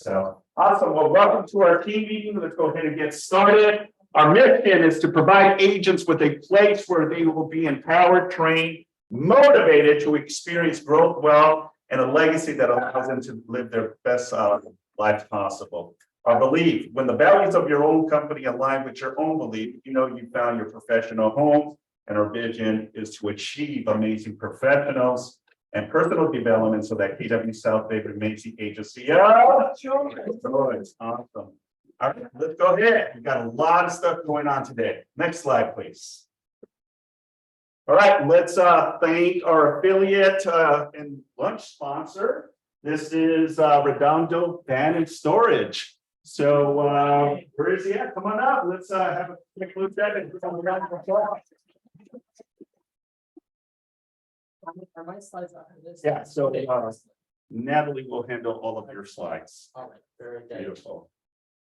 So awesome. Well, welcome to our team meeting. Let's go ahead and get started. Our mission is to provide agents with a place where they will be empowered, trained, motivated to experience growth, wealth, and a legacy that allows them to live their best life possible. Our belief, when the values of your own company align with your own belief, you know you found your professional home. And our vision is to achieve amazing professionals and personal development so that KW South Bay remains the agency. Awesome. All right, let's go ahead. We've got a lot of stuff going on today. Next slide, please. All right, let's thank our affiliate and lunch sponsor. This is Redondo Van and Storage. So where is he at? Come on up. Let's have a quick look at it. Are my slides after this? Yeah, so Natalie will handle all of your slides. All right, very good. Beautiful.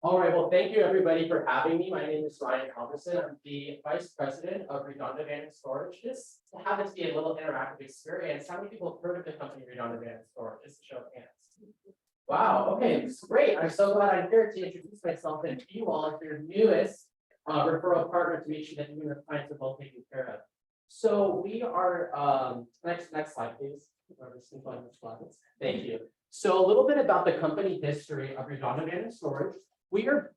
All right, well, thank you everybody for having me. My name is Ryan Halverson. I'm the Vice President of Redondo Van and Storage. Just to have this be a little interactive experience, how many people have heard of the company Redondo Van and Storage? Just a show of hands. Wow, okay, this is great. I'm so glad I'm here to introduce myself and to you all as your newest referral partner to make sure that you and your clients are well taken care of. So we are, next slide, please. Thank you. So a little bit about the company history of Redondo Van and Storage. We are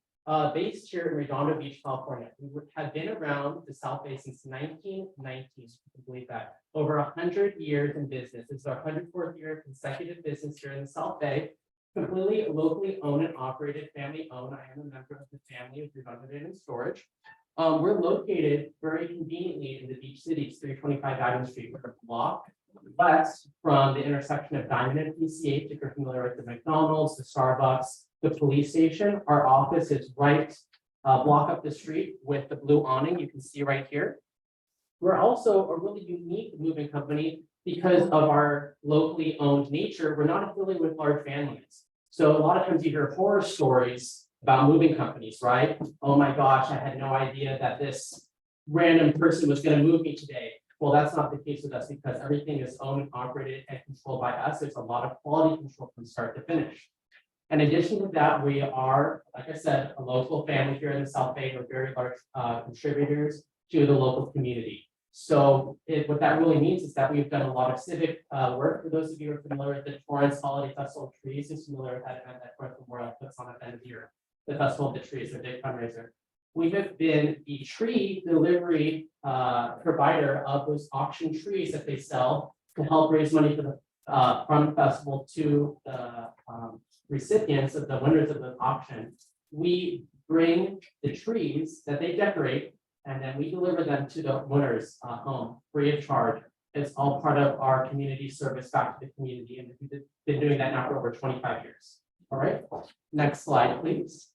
based here in Redondo Beach, California. We have been around the South Bay since 1919. You can believe that. Over 100 years in business. This is our 104th year of consecutive business here in the South Bay. Completely locally owned and operated, family owned. I am a member of the family of Redondo Van and Storage. We're located very conveniently in the Beach Cities, 325 Diamond Street. We're a block west from the intersection of Diamond and PCH. If you're familiar with the McDonald's, the Starbucks, the police station, our office is right block up the street with the blue awning you can see right here. We're also a really unique moving company because of our locally owned nature. We're not affiliated with large families. So a lot of times you hear horror stories about moving companies, right? Oh my gosh, I had no idea that this random person was going to move me today. Well, that's not the case with us because everything is owned and operated and controlled by us. There's a lot of quality control from start to finish. In addition to that, we are, like I said, a local family here in the South Bay. We're very large contributors to the local community. So what that really means is that we've done a lot of civic work. For those of you who are familiar with the Torrance Holiday Festival of Trees, is familiar with that event that Torrance Memorial puts on at the end of the year. The Festival of the Trees, a big fundraiser. We have been the tree delivery provider of those auction trees that they sell to help raise money for the from the festival to the recipients of the winners of the auction. We bring the trees that they decorate and then we deliver them to the winners' home free of charge. It's all part of our community service back to the community, and we've been doing that now for over 25 years. All right, next slide, please.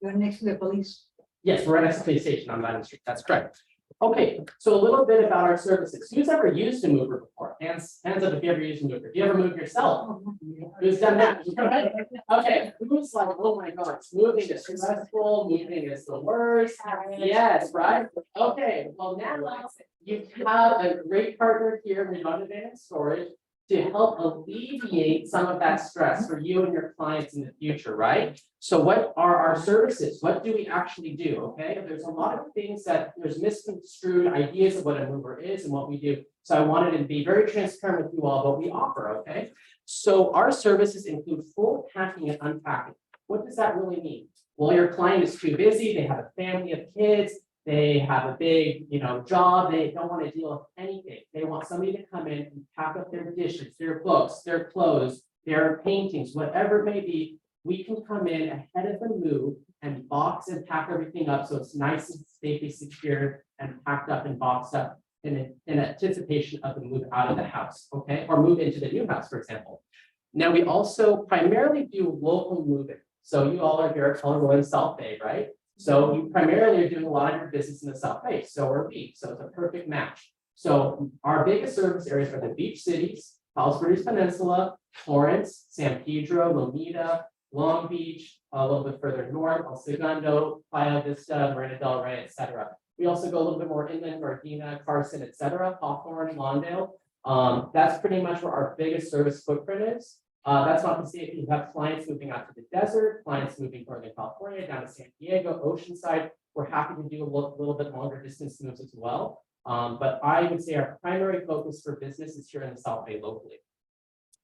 You're next to the police. Yes, we're at the police station on Diamond Street. That's correct. Okay, so a little bit about our services. Who's ever used a mover before? Hands up if you ever used a mover. If you ever moved yourself? Who's done that? Okay, who's like, oh my gosh, moving is stressful, moving is the worst. Yes, right? Okay, well now you have a great partner here in Redondo Van and Storage to help alleviate some of that stress for you and your clients in the future, right? So what are our services? What do we actually do? Okay, there's a lot of things that there's misconstrued ideas of what a mover is and what we do. So I wanted to be very transparent with you all what we offer, okay? So our services include full packing and unpacking. What does that really mean? Well, your client is too busy, they have a family of kids, they have a big, job. They don't want to deal with anything. They want somebody to come in and pack up their dishes, their books, their clothes, their paintings, whatever it may be. We can come in ahead of the move and box and pack everything up so it's nice and safely secured and packed up and boxed up in anticipation of the move out of the house, okay? Or move into the new house, for example. Now, we also primarily do local moving. So you all are here at Colorado and South Bay, right? So you primarily are doing a lot of your business in the South Bay, so are we. So it's a perfect match. So our biggest service areas are the Beach Cities, Palos Verdes Peninsula, Torrance, San Pedro, Lomita, Long Beach, a little bit further north, El Segundo, Playa Vista, Marina del Rey, etc. We also go a little bit more inland, Gardena, Carson, etc., Hawthorne, Lawndale. That's pretty much where our biggest service footprint is. That's not to say if you have clients moving out to the desert, clients moving Northern California, down to San Diego, Oceanside, we're happy to do a little bit longer distance moves as well. But I would say our primary focus for business is here in the South Bay locally.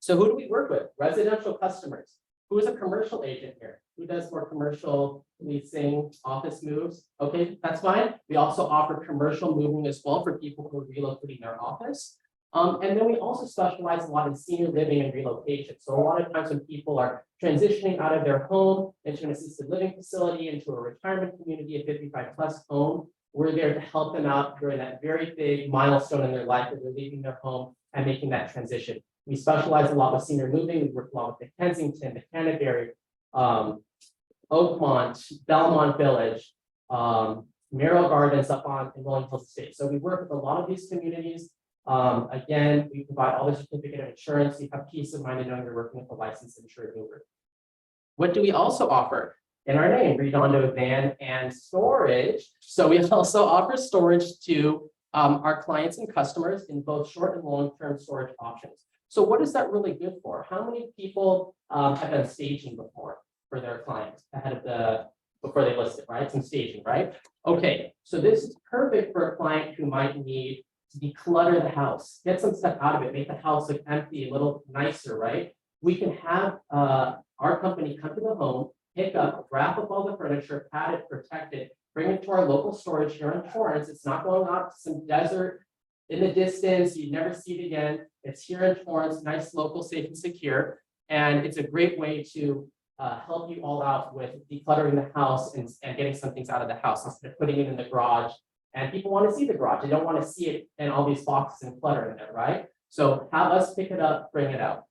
So who do we work with? Residential customers. Who is a commercial agent here? Who does more commercial leasing, office moves? Okay, that's fine. We also offer commercial moving as well for people who are relocating their office. And then we also specialize a lot in senior living and relocation. So a lot of times when people are transitioning out of their home into an assisted living facility, into a retirement community, a 55+ home, we're there to help them out during that very big milestone in their life where they're leaving their home and making that transition. We specialize a lot with senior living. We work a lot with the Kensington, the Canterbury, Oakmont, Belmont Village, Merrill Gardens up on in Rolling Hills Estate. So we work with a lot of these communities. Again, we provide all the certificate of insurance. You have peace of mind to know you're working with a licensed insured mover. What do we also offer? In our name, Redondo Van and Storage. So we also offer storage to our clients and customers in both short and long-term storage options. So what is that really good for? How many people have done staging before for their clients ahead of before they list it, right? Some staging, right? Okay, so this is perfect for a client who might need to declutter the house, get some stuff out of it, make the house look empty, a little nicer, right? We can have our company come to the home, pick up, wrap up all the furniture, pad it, protect it, bring it to our local storage here in Torrance. It's not going out to some desert in the distance. You never see it again. It's here in Torrance, nice, local, safe, and secure. And it's a great way to help you all out with decluttering the house and getting some things out of the house instead of putting it in the garage. And people want to see the garage. They don't want to see it in all these boxes and clutter in there, right? So have us pick it up, bring it out.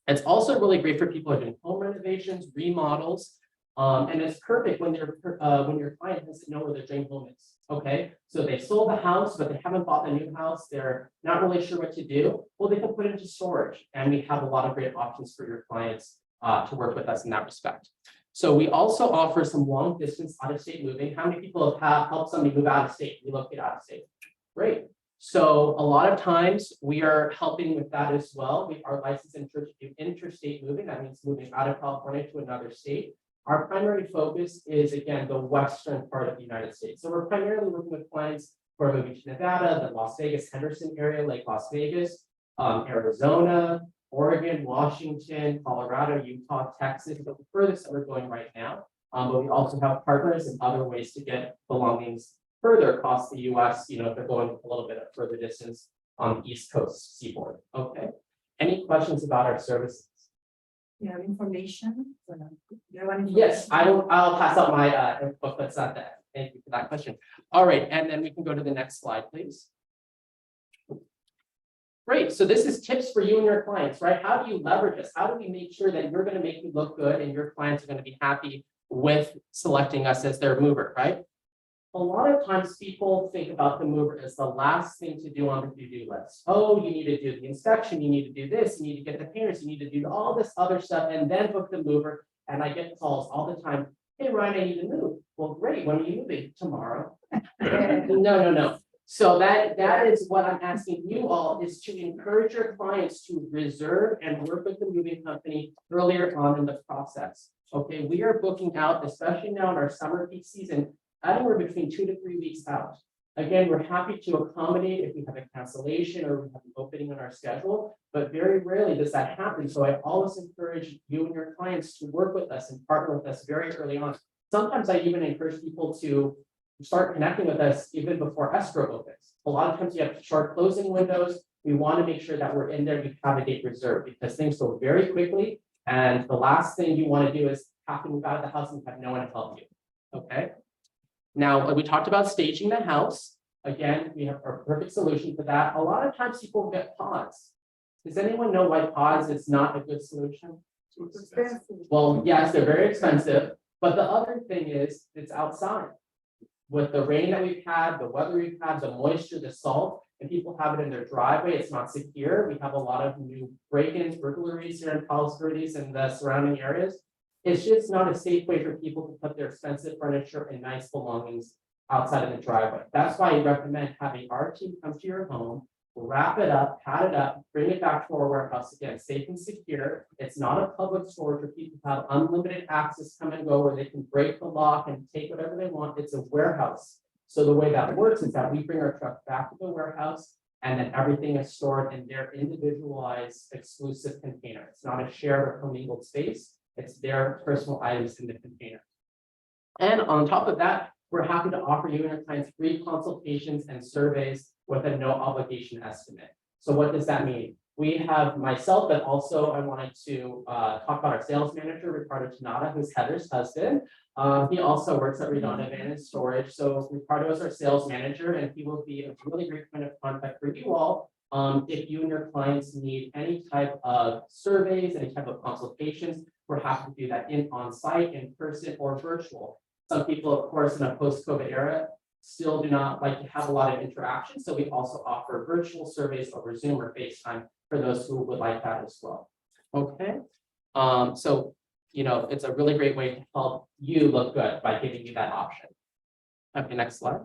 It's also really great for people who are doing home renovations, remodels, and it's perfect when your client doesn't know where their dream home is. Okay, so they sold the house, but they haven't bought the new house. They're not really sure what to do. Well, they can put it into storage, and we have a lot of great options for your clients to work with us in that respect. So we also offer some long distance out of state moving. How many people have helped somebody move out of state, relocate out of state? Great. So a lot of times we are helping with that as well. We are licensed to do interstate moving. That means moving out of California to another state. Our primary focus is, again, the western part of the United States. So we're primarily working with clients who are moving to Nevada, the Las Vegas, Henderson area, like Las Vegas, Arizona, Oregon, Washington, Colorado, Utah, Texas, the furthest that we're going right now. But we also have partners and other ways to get belongings further across the US, if they're going a little bit of further distance on the East Coast seaboard. Okay. Any questions about our services? You have information? Yes, I'll pass out my book that's not that. Thank you for that question. All right, and then we can go to the next slide, please. Great. So this is tips for you and your clients, right? How do you leverage us? How do we make sure that you're going to make you look good and your clients are going to be happy with selecting us as their mover, right? A lot of times people think about the mover as the last thing to do on the to-do list. Oh, you need to do the inspection, you need to do this, you need to get the painters, you need to do all this other stuff and then book the mover. And I get calls all the time. Hey, Ryan, I need to move. Well, great. When are you moving? Tomorrow. No. So that is what I'm asking you all is to encourage your clients to reserve and work with the moving company earlier on in the process. Okay, we are booking out, especially now in our summer peak season, anywhere between 2 to 3 weeks out. Again, we're happy to accommodate if we have a cancellation or we have an opening on our schedule, but very rarely does that happen. So I always encourage you and your clients to work with us and partner with us very early on. Sometimes I even encourage people to start connecting with us even before escrow opens. A lot of times you have short closing windows. We want to make sure that we're in there, we have a date reserved because things go very quickly. And the last thing you want to do is have to move out of the house and have no one to help you. Okay. Now, we talked about staging the house. Again, we have a perfect solution for that. A lot of times people get pods. Does anyone know why pods is not a good solution? Well, yes, they're very expensive. But the other thing is it's outside. With the rain that we've had, the weather we've had, the moisture, the salt, and people have it in their driveway, it's not secure. We have a lot of new break-ins, burglaries here in Palos Verdes and the surrounding areas. It's just not a safe way for people to put their expensive furniture and nice belongings outside of the driveway. That's why I recommend having our team come to your home. wrap it up, pat it up, bring it back to our warehouse again, safe and secure. It's not a public storage where people have unlimited access, come and go, where they can break the lock and take whatever they want. It's a warehouse. So the way that works is that we bring our truck back to the warehouse and then everything is stored in their individualized exclusive container. It's not a shared or commingled space. It's their personal items in the container. And on top of that, we're happy to offer you and your clients free consultations and surveys with a no obligation estimate. So what does that mean? We have myself, but also I wanted to talk about our sales manager, Ricardo Tanada, who's Heather's husband. He also works at Redondo Van and Storage. So Ricardo is our sales manager, and he will be a really great point of contact for you all. If you and your clients need any type of surveys, any type of consultations, we're happy to do that on site, in person, or virtual. Some people, of course, in a post-COVID era, still do not like to have a lot of interaction. So we also offer virtual surveys over Zoom or FaceTime for those who would like that as well. Okay. So, you know, it's a really great way to help you look good by giving you that option. Okay, next slide.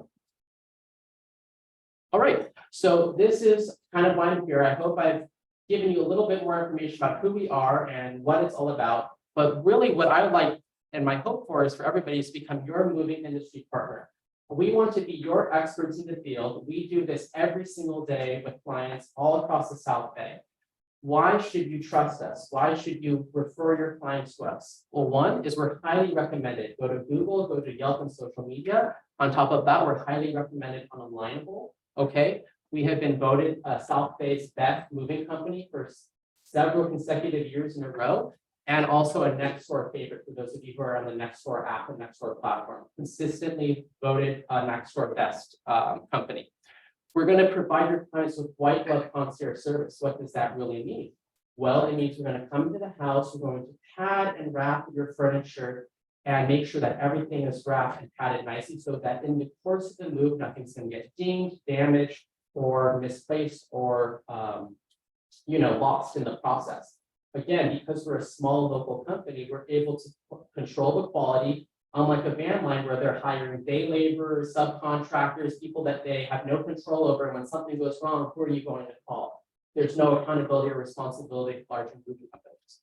All right, so this is kind of why I'm here. I hope I've given you a little bit more information about who we are and what it's all about. But really what I would like and my hope for is for everybody to become your moving industry partner. We want to be your experts in the field. We do this every single day with clients all across the South Bay. Why should you trust us? Why should you refer your clients to us? Well, one is we're highly recommended. Go to Google, go to Yelp and social media. On top of that, we're highly recommended on Alignable. Okay, we have been voted South Bay's best moving company for several consecutive years in a row. And also a Nextdoor favorite for those of you who are on the Nextdoor app and Nextdoor platform, consistently voted Nextdoor best company. We're going to provide your clients with white glove concierge service. What does that really mean? Well, it means we're going to come to the house, we're going to pad and wrap your furniture and make sure that everything is wrapped and padded nicely so that in the course of the move, nothing's going to get dinged, damaged, or misplaced, or lost in the process. Again, because we're a small local company, we're able to control the quality, unlike a van line where they're hiring day laborers, subcontractors, people that they have no control over. And when something goes wrong, who are you going to call? There's no accountability or responsibility for large moving companies.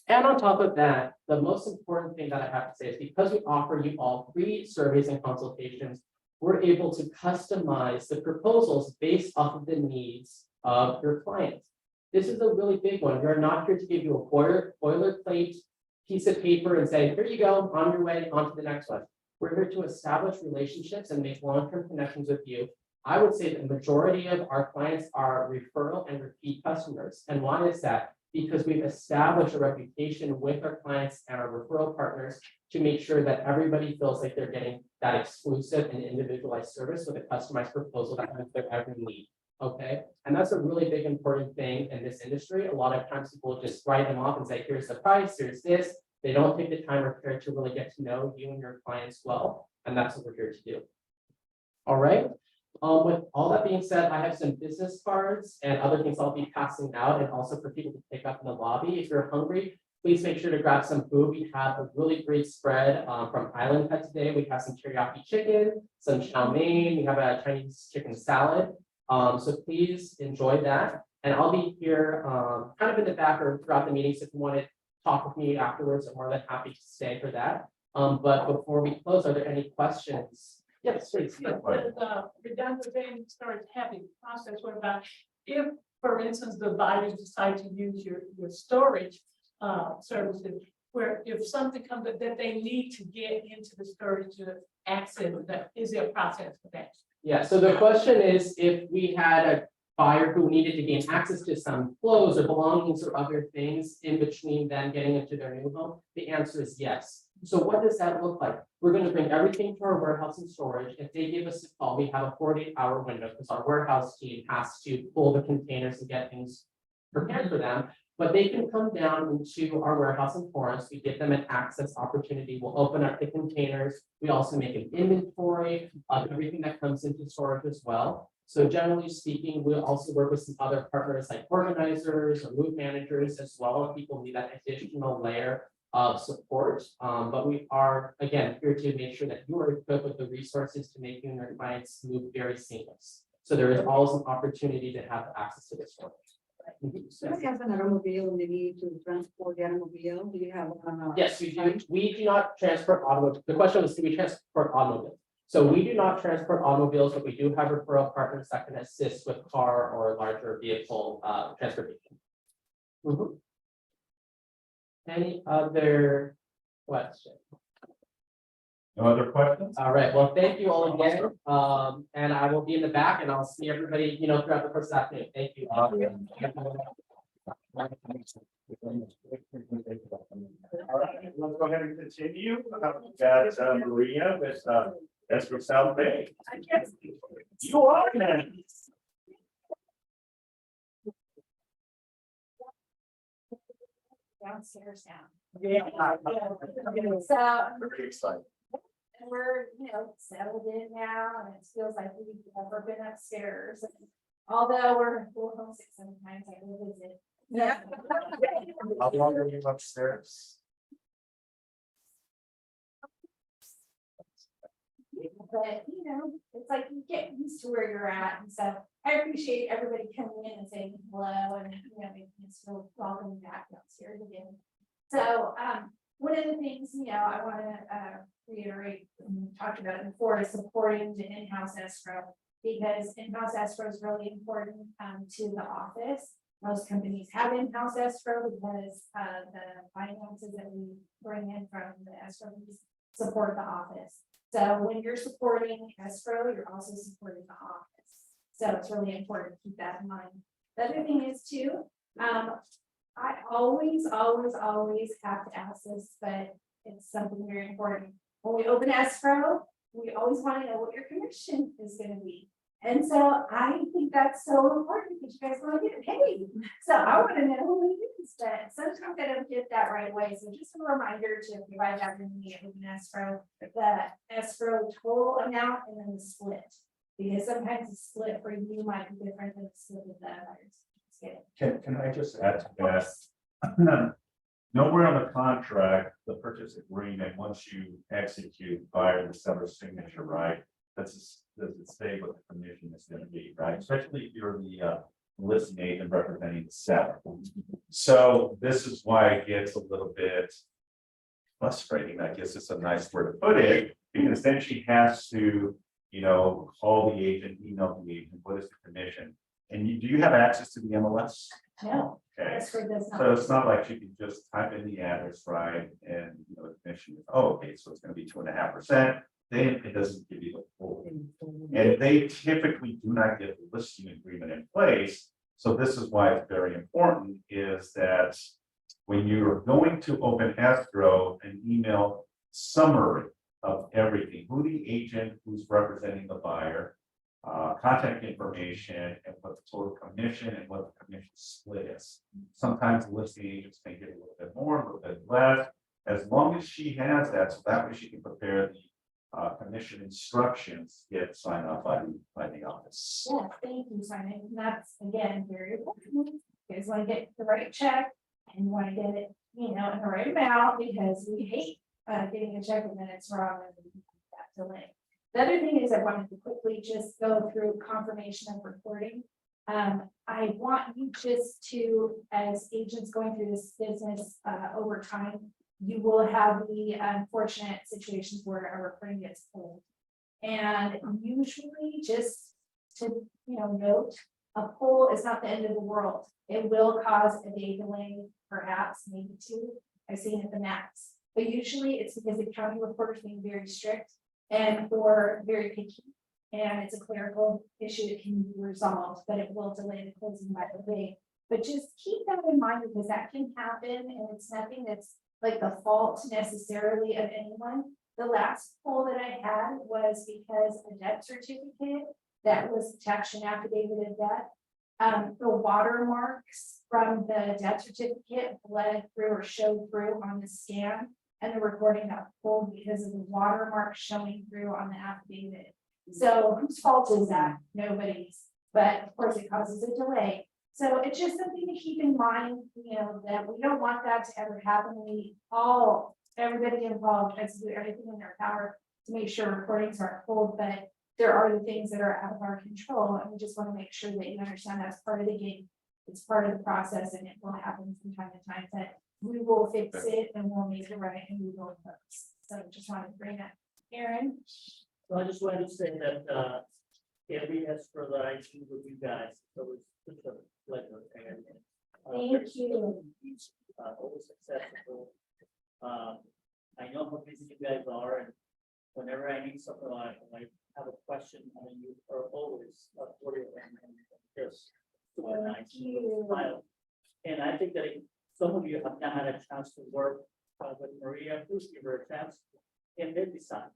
And on top of that, the most important thing that I have to say is because we offer you all free surveys and consultations, we're able to customize the proposals based off of the needs of your clients. This is a really big one. We're not here to give you a boilerplate piece of paper and say, here you go, on your way, on to the next one. We're here to establish relationships and make long-term connections with you. I would say the majority of our clients are referral and repeat customers. And why is that? Because we've established a reputation with our clients and our referral partners to make sure that everybody feels like they're getting that exclusive and individualized service with a customized proposal that meets their every need. Okay, and that's a really big important thing in this industry. A lot of times people just write them off and say, here's the price, here's this. They don't take the time or care to really get to know you and your clients well. And that's what we're here to do. All right. With all that being said, I have some business cards and other things I'll be passing out, and also for people to pick up in the lobby. If you're hungry, please make sure to grab some food. We have a really great spread from Island Cut today. We have some teriyaki chicken, some chow mein, we have a Chinese chicken salad. So please enjoy that. And I'll be here kind of in the back or throughout the meeting. So if you want to talk with me afterwards, I'm more than happy to stay for that. But before we close, are there any questions? Yes, please. Does Redondo Van Storage have a process whereby if, for instance, the buyers decide to use your storage services, where if something comes up that they need to get into the storage to access that, is there a process for that? Yeah, so the question is, if we had a buyer who needed to gain access to some clothes or belongings or other things in between them getting into their new home, the answer is yes. So what does that look like? We're going to bring everything to our warehouse and storage. If they give us a call, we have a 48-hour window because our warehouse team has to pull the containers and get things prepared for them. But they can come down into our warehouse in Torrance. We give them an access opportunity. We'll open up the containers. We also make an inventory of everything that comes into storage as well. So generally speaking, we'll also work with some other partners like organizers or move managers as well if people need that additional layer of support. But we are, again, here to make sure that you are equipped with the resources to make you and your clients move very seamless. So there is always an opportunity to have access to this storage. So if you have an automobile and they need to transport the automobile, do you have? Yes, we do not transport automobiles. The question was, do we transport automobiles? So we do not transport automobiles, but we do have referral partners that can assist with car or larger vehicle transportation. Mhm. Any other questions? No other questions? All right, well, thank you all again. And I will be in the back and I'll see everybody, throughout the course of the afternoon. Thank you. All right, let's go ahead and continue. We've got Maria with Esper South Bay. You are next. Downstairs now. Yeah. So Very excited. we're, settled in now and it feels like we've never been upstairs. Although we're a little homesick sometimes, I go visit. Yeah. How long are you upstairs? But, it's like you get used to where you're at. And so I appreciate everybody coming in and saying hello and, making us feel welcome back downstairs again. So, one of the things, I want to reiterate, and we talked about it before, is supporting the in-house escrow. Because in-house escrow is really important to the office. Most companies have in-house escrow because the finances that we bring in from the escrow support the office. So when you're supporting escrow, you're also supporting the office. So it's really important to keep that in mind. The other thing is too, I always have to ask this, but it's something very important. When we open escrow, we always want to know what your commission is going to be. And so I think that's so important because you guys want to get paid. So I want to know who it is, but sometimes I don't get that right away. So just a reminder to provide that in the open escrow, the escrow total amount and then the split. Because sometimes the split for you might be different than the split of the others. Can I just add to that? Nowhere on the contract, the purchase agreement, once you execute via the seller's signature, right? Does it say what the commission is going to be, right? Especially if you're the listing agent representing the seller. So this is why it gets a little bit frustrating. I guess it's a nice word to put it, because then she has to, call the agent, email the agent, what is the commission? And do you have access to the MLS? No, Okay. escrow does not. So it's not like you can just type in the address, right, and the commission is, okay, so it's gonna be 2.5%, then it doesn't give you the full. And they typically do not get the listing agreement in place, so this is why it's very important, is that when you're going to open escrow, an email summary of everything, who the agent who's representing the buyer, contact information, and what the total commission and what the commission split is. Sometimes the listing agents may get a little bit more, a little bit less, as long as she has that, so that way she can prepare the commission instructions, get signed off by the office. Yeah, thank you, Simon. And that's again, very important. You guys want to get the right check and want to get it, in the right amount, because we hate getting a check and then it's wrong and that delay. The other thing is I wanted to quickly just go through confirmation of reporting. I want you just to, as agents going through this business over time, you will have the unfortunate situations where a reporting gets pulled. And usually just to, note, a pull is not the end of the world. It will cause a day delay, perhaps, maybe two. I've seen it the max. But usually it's because the county reporters being very strict and or very picky. And it's a clerical issue that can be resolved, but it will delay the closing by the day. But just keep that in mind because that can happen and it's nothing that's like the fault necessarily of anyone. The last poll that I had was because a debt certificate that was attached an affidavit of debt. The watermarks from the debt certificate bled through or showed through on the scan. And the recording got pulled because of the watermark showing through on the affidavit. So whose fault is that? Nobody's, but of course it causes a delay. So it's just something to keep in mind, that we don't want that to ever happen. Everybody involved has to do everything in their power to make sure recordings aren't pulled, but there are the things that are out of our control, and we just want to make sure that you understand that's part of the game. It's part of the process, and it will happen from time to time, that we will fix it and we'll make it right and we will fix. So just wanted to bring that. Aaron? So I just wanted to say that, Gabby has for the IT with you guys, so it's such a pleasure and. Thank you. Always accessible. I know how busy you guys are, and whenever I need something like have a question, I mean, you are always up for it and just super nice. Thank you. Smile. And I think that some of you have not had a chance to work with Maria, please give her a chance in their design.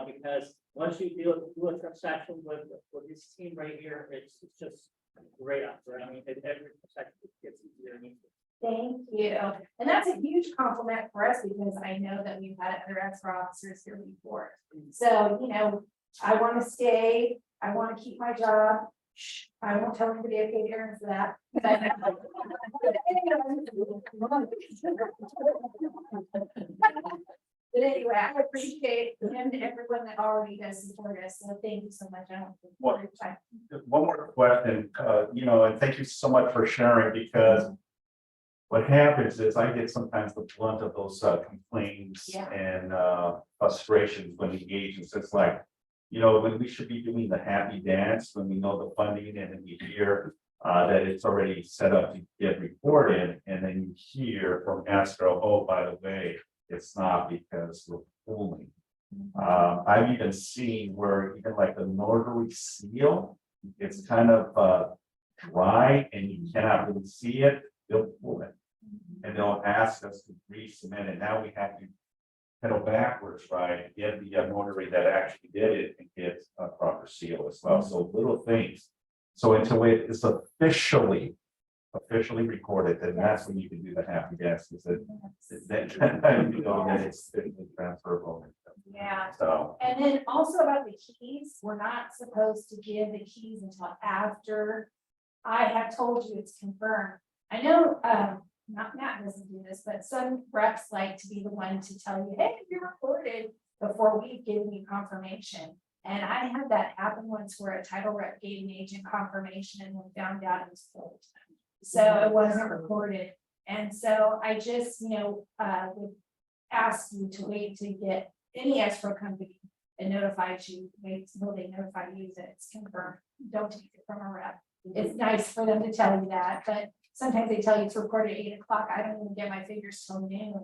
Because once you do a transaction with this team right here, it's just great after. I mean, every transaction gets easier and easier. Thank you. And that's a huge compliment for us because I know that we've had other escrow officers here before. So, you know, I want to stay, I want to keep my job. Shh, I won't tell anybody I paid Aaron for that. But anyway, I appreciate and everyone that already does support us. So thank you so much. I don't think What? for your time. One more question, and thank you so much for sharing, because what happens is I get sometimes the blunt of those complaints Yeah. and frustrations when the agents, it's like, when we should be doing the happy dance, when we know the funding and then we hear that it's already set up to get reported, and then you hear from escrow, oh, by the way, it's not because we're pooling. I've even seen where even like the notary seal, it's kind of dry and you cannot really see it, they'll pull it. And they'll ask us to resubmit, and now we have to pedal backwards, right? Get the notary that actually did it and get a proper seal as well. So little things. So until it is officially recorded, then that's when you can do the happy dance. Is that that it's transferable. Yeah. So And then also about the keys, we're not supposed to give the keys until after I have told you it's confirmed. I know, not Matt doesn't do this, but some reps like to be the one to tell you, hey, you're recorded before we've given you confirmation. And I had that happen once where a title rep gave an agent confirmation and we found out it was full. So it wasn't recorded. And so I just, would ask you to wait to get any escrow company that notifies you, wait until they notify you that it's confirmed. Don't take it from a rep. It's nice for them to tell you that, but sometimes they tell you it's recorded at 8 o'clock. I don't even get my figures till noon.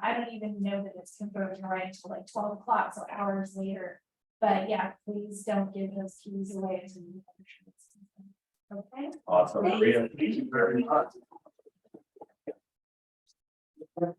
I don't even know that it's confirmed right until like 12 o'clock, so hours later. But yeah, please don't give those keys away until you understand it's confirmed. Okay? awesome, Maria, thank you very much. Now,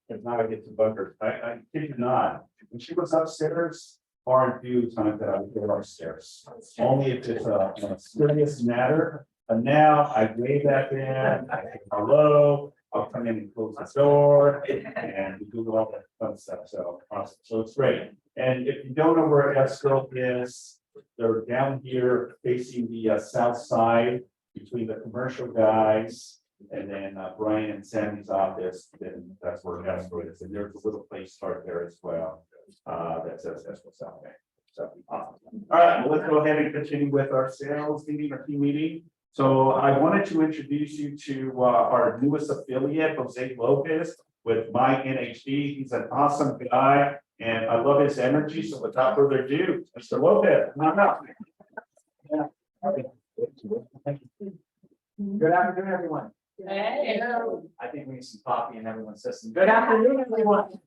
if not, I get to Bunker. I kid you not, when she was upstairs, far and few times that I would go upstairs. Only if it's a serious matter. And now I wave at them, I say hello, I'll come in and close the door, and we do all that fun stuff, so awesome, so it's great. And if you don't know where escrow is, they're down here facing the south side between the commercial guys. And then Brian and Sammy's office, then that's where escrow is, and there's a little place start there as well. That says escrow South Bay. So awesome. All right, well, let's go ahead and continue with our sales meeting, our team meeting. So I wanted to introduce you to our newest affiliate, Jose Lopez, with My NHD. He's an awesome guy, and I love his energy. So without further ado, Mr. Lopez, come on up. Good afternoon, everyone. Hey. I think we need some coffee in everyone's system. Good afternoon, everyone.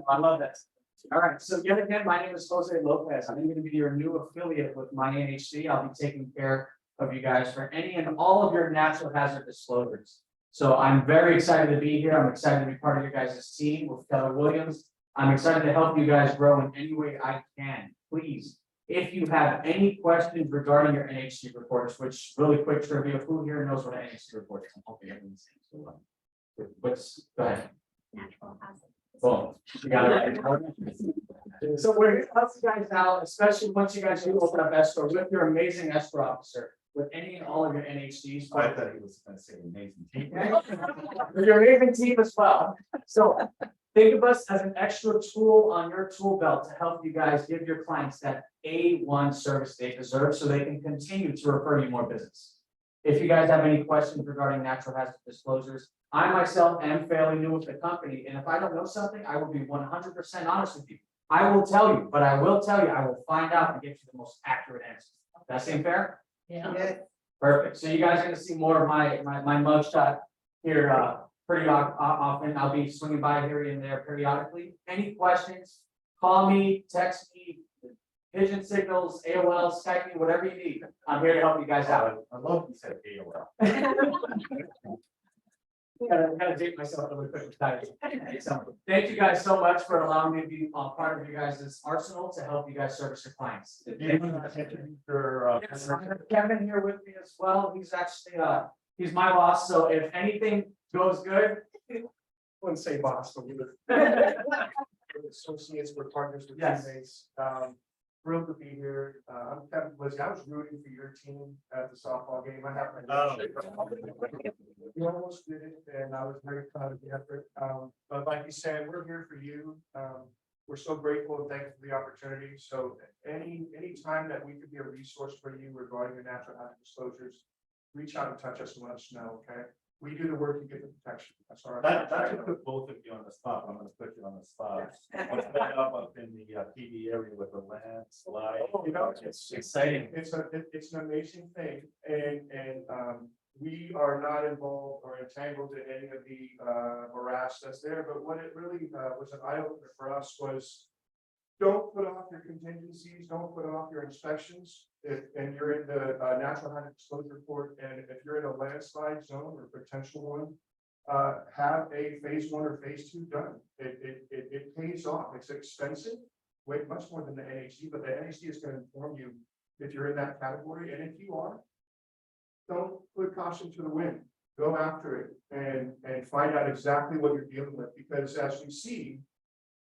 I love this. All right, so yet again, my name is Jose Lopez. I'm going to be your new affiliate with My NHC. I'll be taking care of you guys for any and all of your natural hazard disclosures. So I'm very excited to be here. I'm excited to be part of your guys' team with Keller Williams. I'm excited to help you guys grow in any way I can. Please, if you have any questions regarding your NHC reports, which really quick trivia, who here knows what an NHC report is? I'm hoping everyone's saying so. What's, go ahead. Natural hazard. Well, you got it right. So we're gonna help you guys out, especially once you guys do open up escrow with your amazing escrow officer, with any and all of your NHCs. I thought he was going to say amazing team. With your amazing team as well. So think of us as an extra tool on your tool belt to help you guys give your clients that A1 service they deserve so they can continue to refer you more business. If you guys have any questions regarding natural hazard disclosures, I myself am fairly new with the company, and if I don't know something, I will be 100% honest with you. I will tell you, but I will tell you, I will find out and get you the most accurate answer. That seem fair? Yeah. Perfect. So you guys are gonna see more of my mugshot here, pretty often. I'll be swinging by here and there periodically. Any questions? Call me, text me, pigeon signals, AOL, Skype me, whatever you need. I'm here to help you guys out. I love you said AOL. Kind of date myself a little quick with that. So, thank you guys so much for allowing me to be part of you guys' arsenal to help you guys service your clients. Yes, I have Kevin here with me as well. He's actually, he's my boss, so if anything goes good. Wouldn't say boss, but we're associates, we're partners with Yes. teammates. Thrilled to be here. I'm Kevin Blizzy. I was rooting for your team at the softball game. I have my. You almost did it, and I was very proud of the effort. But like you said, we're here for you. We're so grateful and thankful for the opportunity. So any time that we could be a resource for you regarding your natural hazard disclosures, reach out and touch us and let us know, okay? We do the work, you get the protection. That's all right. That should put both of you on the spot. I'm gonna put you on the spot. What's that up in the PD area with the landslide? You know, It's exciting. It's an amazing thing, and we are not involved or entangled in any of the morass that's there, but what it really was an eye opener for us was. Don't put off your contingencies, don't put off your inspections, and you're in the natural hazard disclosure report, and if you're in a landslide zone or potential one. Have a phase 1 or phase 2 done. It pays off. It's expensive, way much more than the NHD, but the NHD is going to inform you if you're in that category, and if you are. Don't put caution to the wind. Go after it and find out exactly what you're dealing with, because as we see,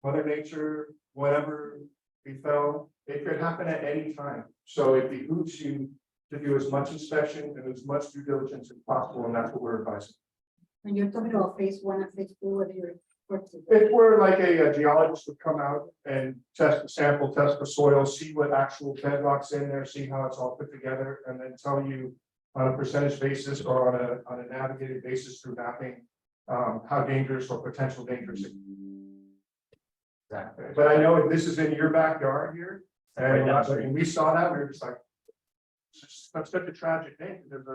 Mother Nature, whatever befell, it could happen at any time. So it behooves you to do as much inspection and as much due diligence as possible, and that's what we're advising. And you're talking about phase 1 and phase 2, whether you're. If we're like a geologist would come out and test the sample, test the soil, see what actual bedrock's in there, see how it's all put together, and then tell you on a percentage basis or on a navigated basis through mapping, how dangerous or potential dangerous. Exactly. But I know this is in your backyard here, and when we saw that, we were just like, that's such a tragic thing. There's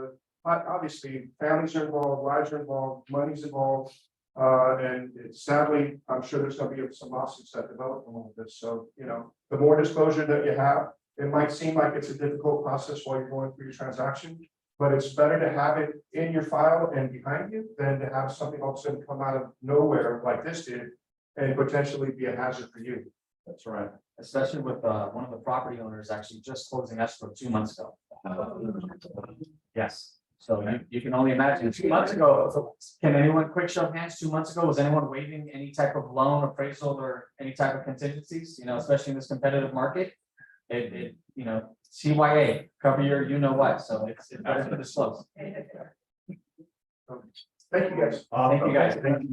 obviously families are involved, lives are involved, money's involved. And sadly, I'm sure there's gonna be some lawsuits that develop from all of this. So, you know, the more disclosure that you have, it might seem like it's a difficult process while you're going through your transaction. But it's better to have it in your file and behind you than to have something all of a sudden come out of nowhere like this did. And potentially be a hazard for you. That's right. Especially with one of the property owners actually just closing escrow 2 months ago. Yes, so you can only imagine 2 months ago, can anyone quick show of hands, 2 months ago, was anyone waiving any type of loan appraisal or any type of contingencies, you know, especially in this competitive market? It you know, CYA, cover your, you know what, so it's better to disclose. Thank you guys. Thank you guys. Thank you.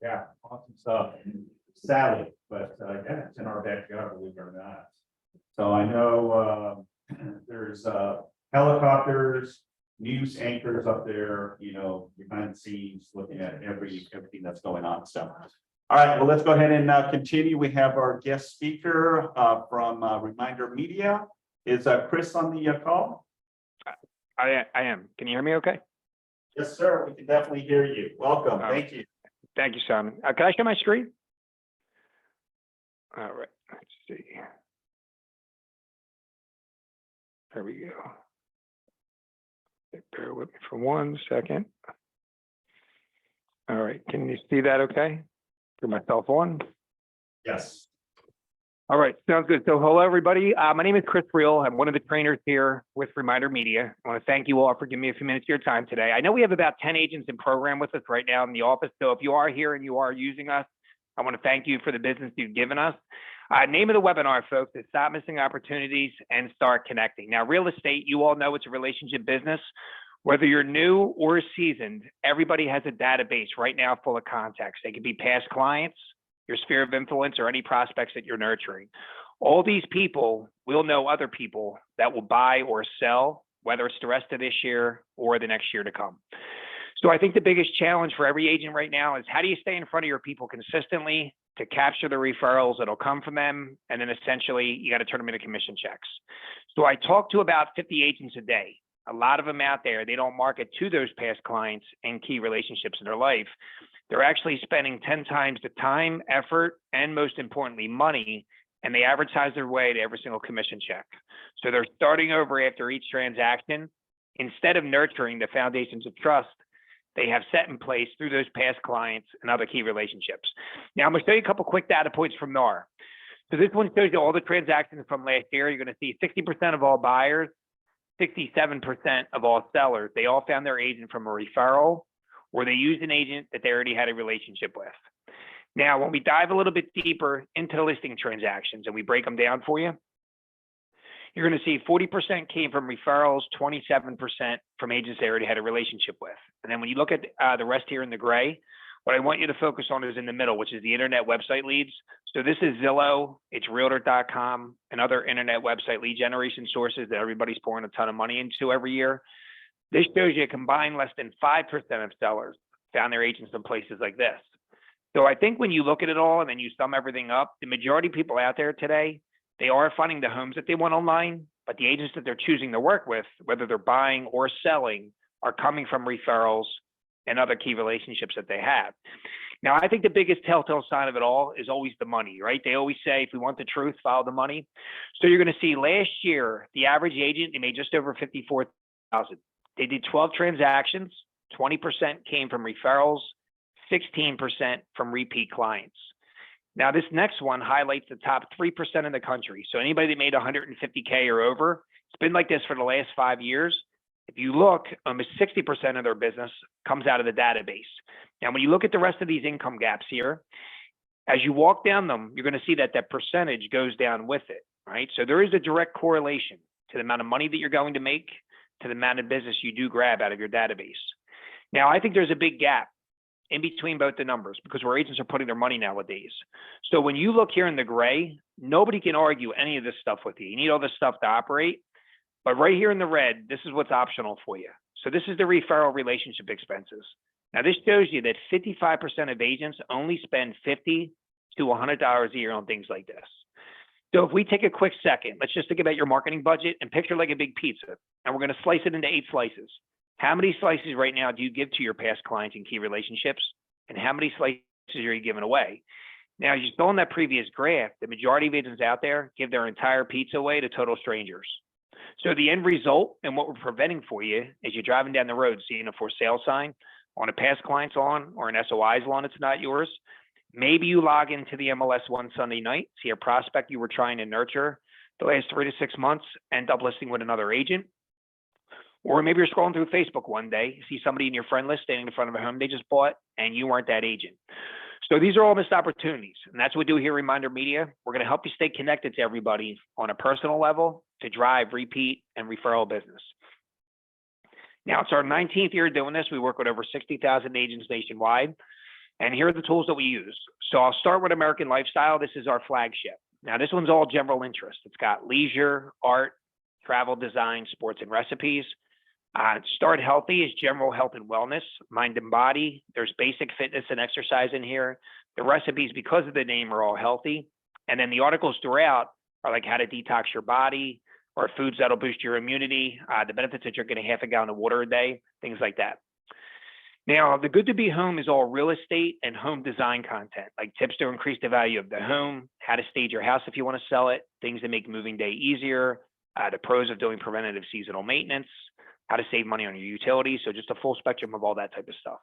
Yeah, awesome stuff. Sally, but yeah, it's in our backyard, believe it or not. So I know there's helicopters, news anchors up there, you know, behind the scenes, looking at everything that's going on. So, all right, well, let's go ahead and continue. We have our guest speaker from Reminder Media. Is Chris on the call? I am. Can you hear me okay? Yes, sir. We can definitely hear you. Welcome. Thank you. Thank you, Simon. Can I share my screen? All right, let's see. There we go. Bear with me for 1 second. All right, can you see that okay? Put myself on. Yes. All right, sounds good. So hello, everybody. My name is Chris Reel. I'm one of the trainers here with Reminder Media. I want to thank you all for giving me a few minutes of your time today. I know we have about 10 agents in program with us right now in the office. So if you are here and you are using us, I want to thank you for the business you've given us. Name of the webinar, folks, is Stop Missing Opportunities and Start Connecting. Now, real estate, you all know it's a relationship business. Whether you're new or seasoned, everybody has a database right now full of contacts. They could be past clients, your sphere of influence, or any prospects that you're nurturing. All these people will know other people that will buy or sell, whether it's the rest of this year or the next year to come. So I think the biggest challenge for every agent right now is how do you stay in front of your people consistently to capture the referrals that'll come from them, and then essentially you got to turn them into commission checks. So I talk to about 50 agents a day. A lot of them out there, they don't market to those past clients and key relationships in their life. They're actually spending 10 times the time, effort, and most importantly, money, and they advertise their way to every single commission check. So they're starting over after each transaction. Instead of nurturing the foundations of trust they have set in place through those past clients and other key relationships. Now, I'm going to show you a couple quick data points from NAR. So this one shows you all the transactions from last year. You're going to see 60% of all buyers, 67% of all sellers, they all found their agent from a referral, or they used an agent that they already had a relationship with. Now, when we dive a little bit deeper into the listing transactions and we break them down for you, you're going to see 40% came from referrals, 27% from agents they already had a relationship with. And then when you look at the rest here in the gray, what I want you to focus on is in the middle, which is the internet website leads. So this is Zillow, it's Realtor.com, and other internet website lead generation sources that everybody's pouring a ton of money into every year. This shows you a combined less than 5% of sellers found their agents in places like this. So I think when you look at it all and then you sum everything up, the majority of people out there today, they are finding the homes that they want online, but the agents that they're choosing to work with, whether they're buying or selling, are coming from referrals and other key relationships that they have. Now, I think the biggest telltale sign of it all is always the money, right? They always say, if we want the truth, follow the money. So you're going to see last year, the average agent, they made just over $54,000. They did 12 transactions, 20% came from referrals, 16% from repeat clients. Now, this next one highlights the top 3% in the country. So anybody that made 150K or over, it's been like this for the last 5 years. If you look, almost 60% of their business comes out of the database. Now, when you look at the rest of these income gaps here, as you walk down them, you're going to see that that percentage goes down with it, right? So there is a direct correlation to the amount of money that you're going to make to the amount of business you do grab out of your database. Now, I think there's a big gap in between both the numbers because where agents are putting their money nowadays. So when you look here in the gray, nobody can argue any of this stuff with you. You need all this stuff to operate. But right here in the red, this is what's optional for you. So this is the referral relationship expenses. Now this shows you that 55% of agents only spend $50 to $100 a year on things like this. So if we take a quick second, let's just think about your marketing budget and picture like a big pizza, and we're going to slice it into 8 slices. How many slices right now do you give to your past clients and key relationships? And how many slices are you giving away? Now, as you saw in that previous graph, the majority of agents out there give their entire pizza away to total strangers. So the end result and what we're preventing for you is you're driving down the road, seeing a for sale sign on a past client's lawn or an SOI's lawn, it's not yours. Maybe you log into the MLS one Sunday night, see a prospect you were trying to nurture the last 3 to 6 months, end up listing with another agent. Or maybe you're scrolling through Facebook one day, see somebody in your friend list standing in front of a home they just bought, and you weren't that agent. So these are all missed opportunities. And that's what we do here at Reminder Media. We're going to help you stay connected to everybody on a personal level to drive repeat and referral business. Now, it's our 19th year doing this. We work with over 60,000 agents nationwide. And here are the tools that we use. So I'll start with American Lifestyle. This is our flagship. Now, this one's all general interest. It's got leisure, art, travel, design, sports, and recipes. Start Healthy is general health and wellness, mind and body. There's basic fitness and exercise in here. The recipes, because of the name, are all healthy. And then the articles throughout are like how to detox your body or foods that'll boost your immunity, the benefits of drinking a half a gallon of water a day, things like that. Now, the Good to Be Home is all real estate and home design content, like tips to increase the value of the home, how to stage your house if you want to sell it, things that make moving day easier, the pros of doing preventative seasonal maintenance, how to save money on your utilities. So just a full spectrum of all that type of stuff.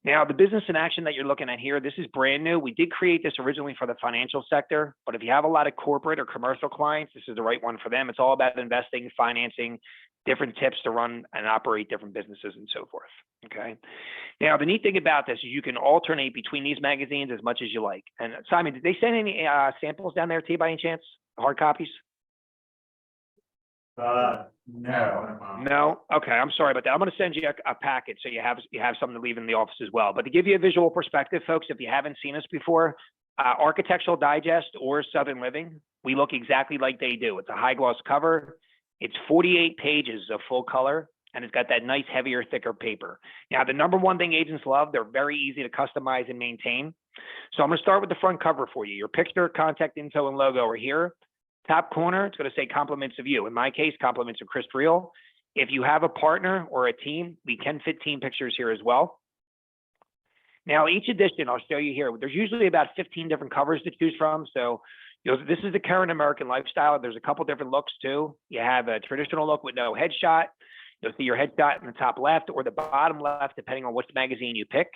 Now, the business in action that you're looking at here, this is brand new. We did create this originally for the financial sector, but if you have a lot of corporate or commercial clients, this is the right one for them. It's all about investing, financing, different tips to run and operate different businesses and so forth, okay? Now, the neat thing about this is you can alternate between these magazines as much as you like. And Simon, did they send any samples down there to you by any chance, hard copies? No. No? Okay, I'm sorry about that. I'm gonna send you a packet so you have something to leave in the office as well. But to give you a visual perspective, folks, if you haven't seen us before, Architectural Digest or Southern Living, we look exactly like they do. It's a high gloss cover. It's 48 pages of full color, and it's got that nice, heavier, thicker paper. Now, the number one thing agents love, they're very easy to customize and maintain. So I'm gonna start with the front cover for you. Your picture, contact info, and logo are here. Top corner, it's gonna say compliments of you. In my case, compliments of Chris Friel. If you have a partner or a team, we can fit team pictures here as well. Now, each edition, I'll show you here, there's usually about 15 different covers to choose from. So, this is the current American lifestyle. There's a couple different looks too. You have a traditional look with no headshot. You'll see your headshot in the top left or the bottom left, depending on which magazine you pick.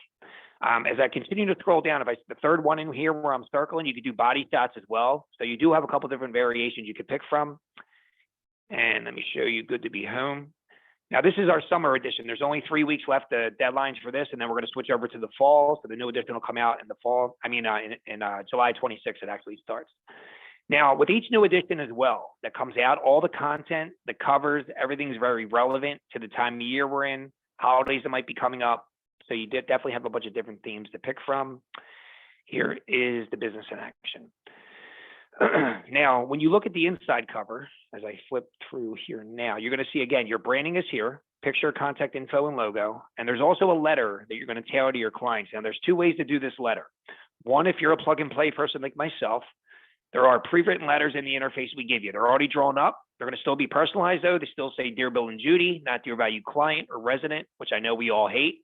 As I continue to scroll down, the third one in here where I'm circling, you could do body shots as well. So you do have a couple different variations you could pick from. And let me show you good to be home. Now, this is our summer edition. There's only 3 weeks left, the deadlines for this, and then we're going to switch over to the fall. So the new edition will come out in the fall. I mean, in July 26th, it actually starts. Now, with each new edition as well that comes out, all the content, the covers, everything's very relevant to the time of year we're in, holidays that might be coming up. So you definitely have a bunch of different themes to pick from. Here is the business in action. Now, when you look at the inside cover, as I flip through here now, you're going to see, again, your branding is here, picture, contact info, and logo. And there's also a letter that you're going to tailor to your clients. Now, there's two ways to do this letter. One, if you're a plug and play person like myself, there are pre-written letters in the interface we give you. They're already drawn up. They're going to still be personalized, though. They still say Dear Bill and Judy, not Dear Value Client or Resident, which I know we all hate.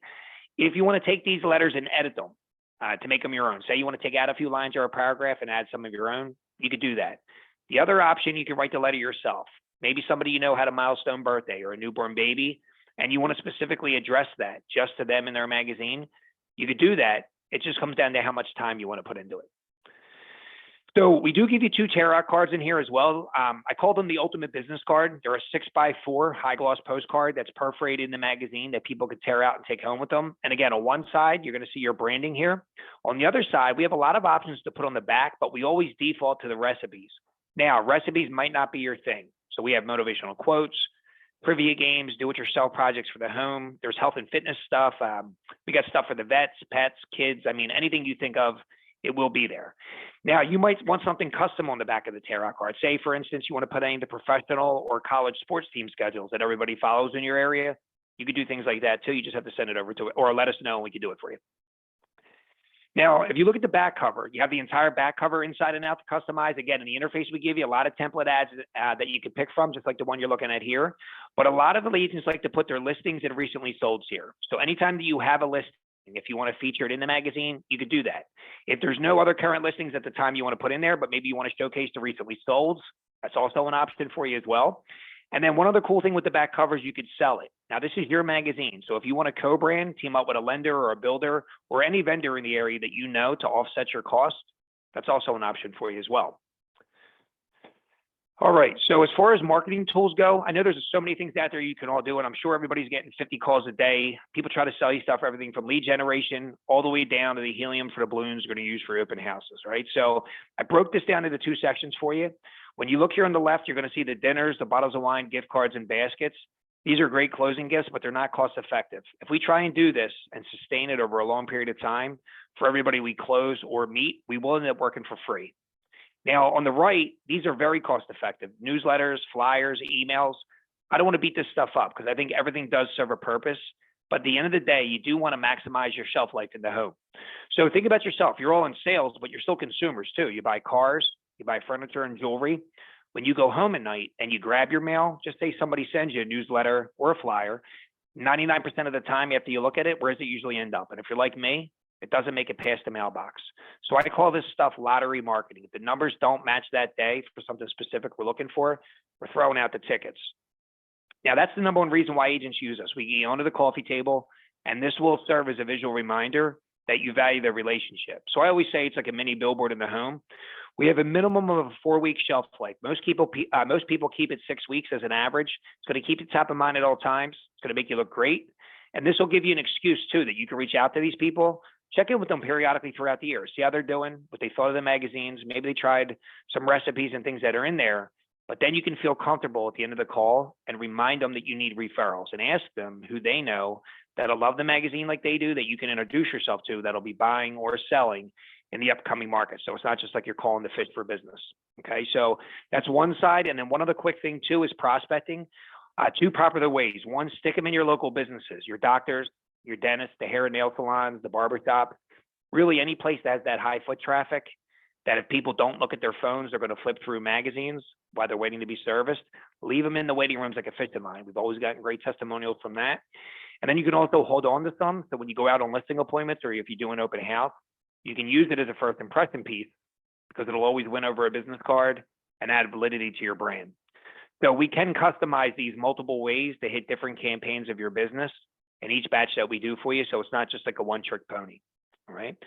If you want to take these letters and edit them to make them your own, say you want to take out a few lines or a paragraph and add some of your own, you could do that. The other option, you can write the letter yourself. Maybe somebody you know had a milestone birthday or a newborn baby, and you want to specifically address that just to them in their magazine. You could do that. It just comes down to how much time you want to put into it. So we do give you 2 tear out cards in here as well. I call them the ultimate business card. They're a 6x4 high gloss postcard that's perforated in the magazine that people could tear out and take home with them. And again, on one side, you're going to see your branding here. On the other side, we have a lot of options to put on the back, but we always default to the recipes. Now, recipes might not be your thing. So we have motivational quotes, trivia games, do-it-yourself projects for the home. There's health and fitness stuff. We got stuff for the vets, pets, kids. I mean, anything you think of, it will be there. Now, you might want something custom on the back of the tear out card. Say, for instance, you want to put any of the professional or college sports team schedules that everybody follows in your area. You could do things like that too. You just have to send it over to it or let us know and we can do it for you. Now, if you look at the back cover, you have the entire back cover inside and out to customize. Again, in the interface, we give you a lot of template ads that you can pick from, just like the one you're looking at here. But a lot of the agents like to put their listings and recently solds here. So anytime that you have a listing, if you want to feature it in the magazine, you could do that. If there's no other current listings at the time you want to put in there, but maybe you want to showcase the recently solds, that's also an option for you as well. And then one other cool thing with the back cover is you could sell it. Now, this is your magazine. So if you want to co-brand, team up with a lender or a builder or any vendor in the area that you know to offset your cost, that's also an option for you as well. All right, so as far as marketing tools go, I know there's so many things out there you can all do, and I'm sure everybody's getting 50 calls a day. People try to sell you stuff, everything from lead generation all the way down to the helium for the balloons you're going to use for open houses, right? So I broke this down into 2 sections for you. When you look here on the left, you're going to see the dinners, the bottles of wine, gift cards, and baskets. These are great closing gifts, but they're not cost effective. If we try and do this and sustain it over a long period of time for everybody we close or meet, we will end up working for free. Now, on the right, these are very cost effective. Newsletters, flyers, emails. I don't want to beat this stuff up because I think everything does serve a purpose. But at the end of the day, you do want to maximize your shelf life in the home. So think about yourself. You're all in sales, but you're still consumers too. You buy cars, you buy furniture and jewelry. When you go home at night and you grab your mail, just say somebody sends you a newsletter or a flyer, 99% of the time after you look at it, where does it usually end up? And if you're like me, it doesn't make it past the mailbox. So I call this stuff lottery marketing. If the numbers don't match that day for something specific we're looking for, we're throwing out the tickets. Now, that's the number one reason why agents use us. We get you onto the coffee table, and this will serve as a visual reminder that you value their relationship. So I always say it's like a mini billboard in the home. We have a minimum of a 4-week shelf life. Most people keep it 6 weeks as an average. It's going to keep it top of mind at all times. It's going to make you look great. And this will give you an excuse too, that you can reach out to these people, check in with them periodically throughout the year, see how they're doing, what they thought of the magazines. Maybe they tried some recipes and things that are in there. But then you can feel comfortable at the end of the call and remind them that you need referrals and ask them who they know that'll love the magazine like they do, that you can introduce yourself to, that'll be buying or selling in the upcoming market. So it's not just like you're calling the fish for business. Okay, so that's one side. And then one other quick thing too is prospecting. Two popular ways. One, stick them in your local businesses, your doctors, your dentists, the hair and nail salons, the barber shop, really any place that has that high foot traffic, that if people don't look at their phones, they're going to flip through magazines while they're waiting to be serviced. Leave them in the waiting rooms like a fishing line. We've always gotten great testimonials from that. And then you can also hold on to some. So when you go out on listing appointments or if you do an open house, you can use it as a first impression piece because it'll always win over a business card and add validity to your brand. So we can customize these multiple ways to hit different campaigns of your business in each batch that we do for you. So it's not just like a one-trick pony. All right.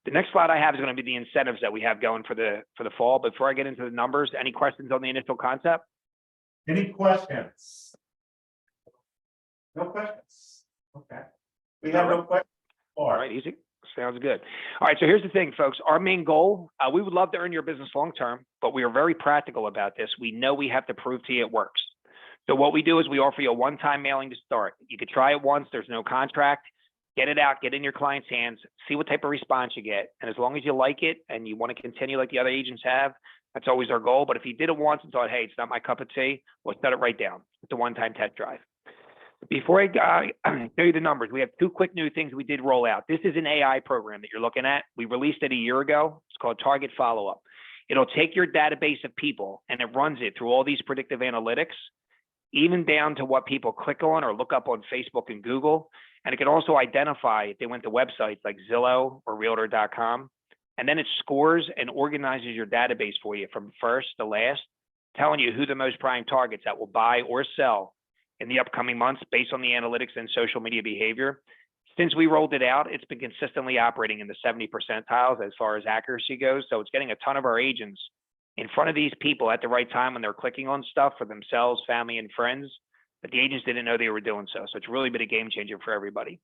The next slide I have is going to be the incentives that we have going for the fall. Before I get into the numbers, any questions on the initial concept? Any questions? No questions. Okay. We have no questions. All right, easy. Sounds good. All right, so here's the thing, folks. Our main goal, we would love to earn your business long-term, but we are very practical about this. We know we have to prove to you it works. So what we do is we offer you a one-time mailing to start. You could try it once. There's no contract. Get it out, get in your client's hands, see what type of response you get. And as long as you like it and you want to continue like the other agents have, that's always our goal. But if you did it once and thought, hey, it's not my cup of tea, well, set it right down. It's a one-time test drive. Before I tell you the numbers, we have two quick new things we did roll out. This is an AI program that you're looking at. We released it a year ago. It's called Target Follow-Up. It'll take your database of people and it runs it through all these predictive analytics, even down to what people click on or look up on Facebook and Google. And it can also identify if they went to websites like Zillow or Realtor.com. And then it scores and organizes your database for you from first to last, telling you who the most prime targets that will buy or sell in the upcoming months based on the analytics and social media behavior. Since we rolled it out, it's been consistently operating in the 70 percentiles as far as accuracy goes. So it's getting a ton of our agents in front of these people at the right time when they're clicking on stuff for themselves, family, and friends, but the agents didn't know they were doing so. So it's really been a game changer for everybody.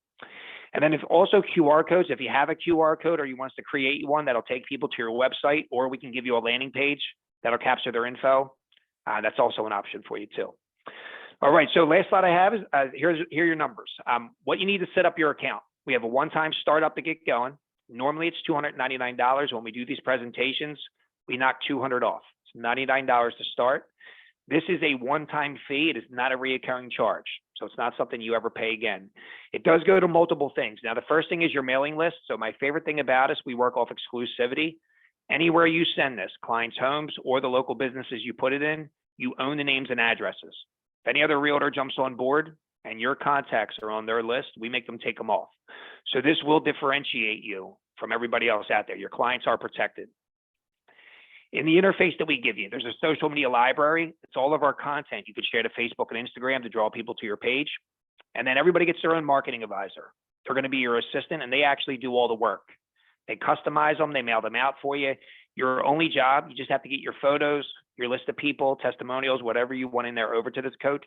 And then if also QR codes, if you have a QR code or you want us to create one that'll take people to your website, or we can give you a landing page that'll capture their info, that's also an option for you too. All right, so last slide I have is, here are your numbers. What you need to set up your account. We have a one-time startup to get going. Normally it's $299. When we do these presentations, we knock $200 off. It's $99 to start. This is a one-time fee. It is not a recurring charge. So it's not something you ever pay again. It does go to multiple things. Now, the first thing is your mailing list. So my favorite thing about us, we work off exclusivity. Anywhere you send this, clients' homes or the local businesses you put it in, you own the names and addresses. If any other realtor jumps on board and your contacts are on their list, we make them take them off. So this will differentiate you from everybody else out there. Your clients are protected. In the interface that we give you, there's a social media library. It's all of our content. You could share to Facebook and Instagram to draw people to your page. And then everybody gets their own marketing advisor. They're going to be your assistant and they actually do all the work. They customize them. They mail them out for you. Your only job, you just have to get your photos, your list of people, testimonials, whatever you want in there over to this coach.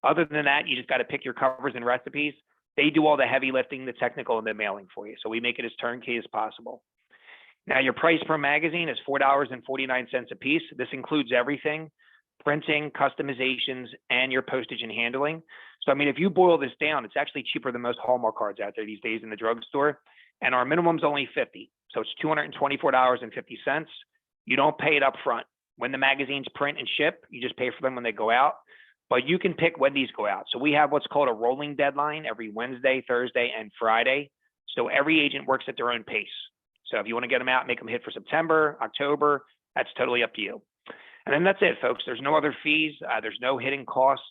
Other than that, you just got to pick your covers and recipes. They do all the heavy lifting, the technical, and the mailing for you. So we make it as turnkey as possible. Now, your price per magazine is $4.49 a piece. This includes everything: printing, customizations, and your postage and handling. So, I mean, if you boil this down, it's actually cheaper than most Hallmark cards out there these days in the drugstore. And our minimum's only $50. So it's $224.50. You don't pay it up front. When the magazines print and ship, you just pay for them when they go out. But you can pick when these go out. So we have what's called a rolling deadline every Wednesday, Thursday, and Friday. So every agent works at their own pace. So if you want to get them out, make them hit for September, October, that's totally up to you. And then that's it, folks. There's no other fees. There's no hidden costs.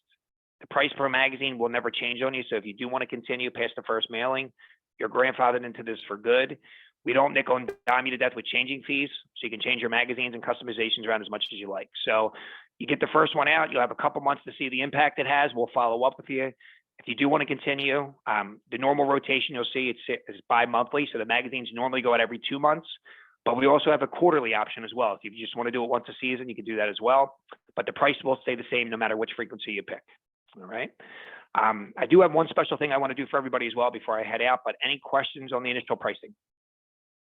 The price per magazine will never change on you. So if you do want to continue past the first mailing, you're grandfathered into this for good. We don't nickel and dime you to death with changing fees. So you can change your magazines and customizations around as much as you like. So you get the first one out, you'll have a couple months to see the impact it has. We'll follow up with you. If you do want to continue, the normal rotation you'll see it's bi-monthly. So the magazines normally go out every 2 months, but we also have a quarterly option as well. If you just want to do it once a season, you can do that as well. But the price will stay the same no matter which frequency you pick. All right. I do have one special thing I want to do for everybody as well before I head out, but any questions on the initial pricing?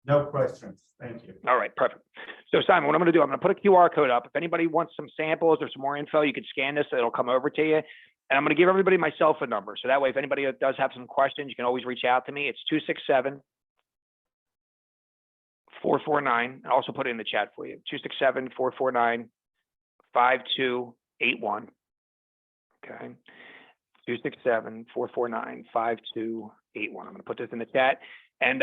No questions. Thank you. All right, perfect. So Simon, what I'm gonna do, I'm gonna put a QR code up. If anybody wants some samples or some more info, you can scan this, it'll come over to you. And I'm gonna give everybody my cell phone number. So that way, if anybody does have some questions, you can always reach out to me. It's 267-449. I'll also put it in the chat for you. 267-449-5281. Okay. 267-449-5281. I'm gonna put this in the chat. And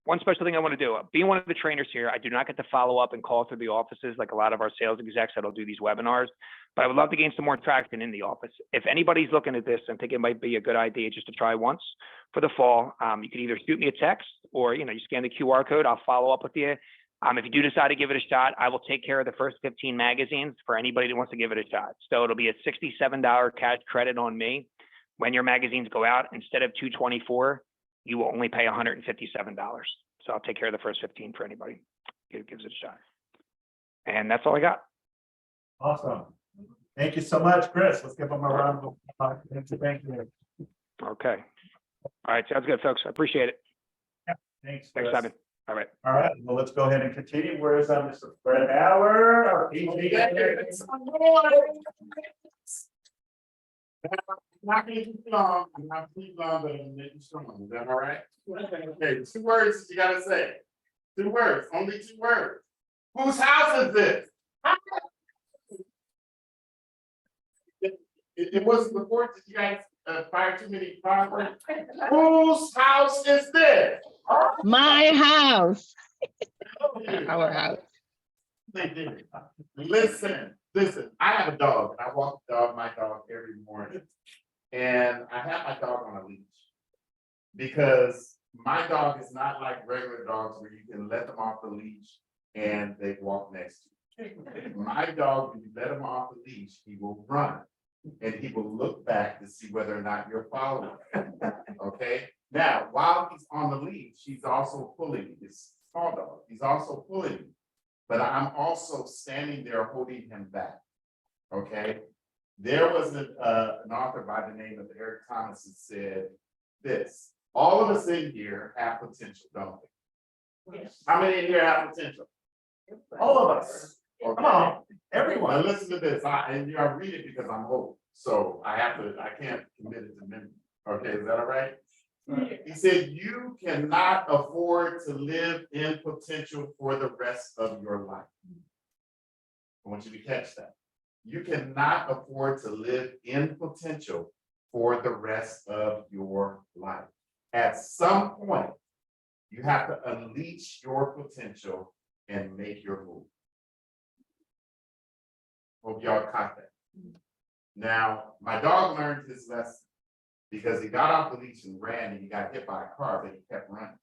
one special thing I want to do, being one of the trainers here, I do not get to follow up and call through the offices like a lot of our sales execs that'll do these webinars, but I would love to gain some more traction in the office. If anybody's looking at this and think it might be a good idea just to try once for the fall, you can either shoot me a text or, you scan the QR code. I'll follow up with you. If you do decide to give it a shot, I will take care of the first 15 magazines for anybody that wants to give it a shot. So it'll be a $67 cash credit on me. When your magazines go out, instead of $224, you will only pay $157. So I'll take care of the first 15 for anybody who gives it a shot. And that's all I got. Awesome. Thank you so much, Chris. Let's give them a round of applause. Thank you. Okay. All right. Sounds good, folks. I appreciate it. Thanks. Thanks, Chris. Simon. All right. All right, well, let's go ahead and continue. Where is Mr. Fred Howard? Our PG. Not too long, but I'm making strong. Is that all right? Okay, 2 words you gotta say. 2 words, only 2 words. Whose house is this? It wasn't before that you guys fired too many fireworks. Whose house is this? My house. Our house. Listen, I have a dog, and I walk my dog every morning. And I have my dog on a leash. Because my dog is not like regular dogs where you can let them off the leash and they walk next to you. My dog, when you let him off the leash, he will run. And he will look back to see whether or not you're following him. Okay? Now, while he's on the leash, he's also pulling me. This small dog, he's also pulling me. But I'm also standing there holding him back. Okay? There was an author by the name of Eric Thomas that said this: all of us in here have potential, don't we? Yes. How many in here have potential? All of us. Okay. Come on, everyone. Now listen to this. I read it because I'm old, so I can't commit it to memory. Okay, is that all right? He said, you cannot afford to live in potential for the rest of your life. I want you to catch that. You cannot afford to live in potential for the rest of your life. At some point, you have to unleash your potential and make your move. Hope y'all caught that. Now, my dog learned his lesson because he got off the leash and ran and he got hit by a car, but he kept running.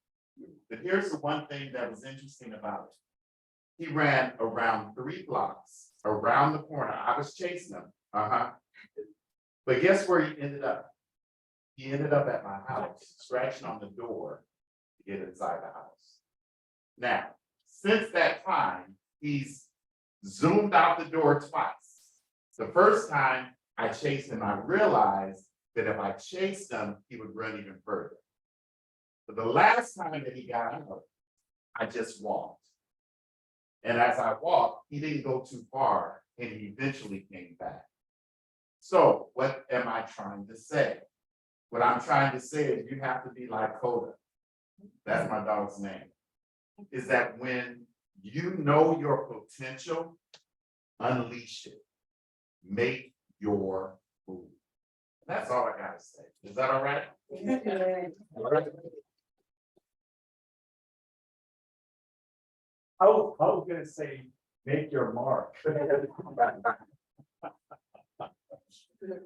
But here's the one thing that was interesting about it. He ran around 3 blocks around the corner. I was chasing him. But guess where he ended up? He ended up at my house, scratching on the door to get inside the house. Now, since that time, he's zoomed out the door twice. The first time I chased him, I realized that if I chased him, he would run even further. But the last time that he got out, I just walked. And as I walked, he didn't go too far and he eventually came back. So what am I trying to say? What I'm trying to say is you have to be like Coda. That's my dog's name. Is that when you know your potential, unleash it. Make your move. That's all I gotta say. Is that all right? All right. I was gonna say, make your mark.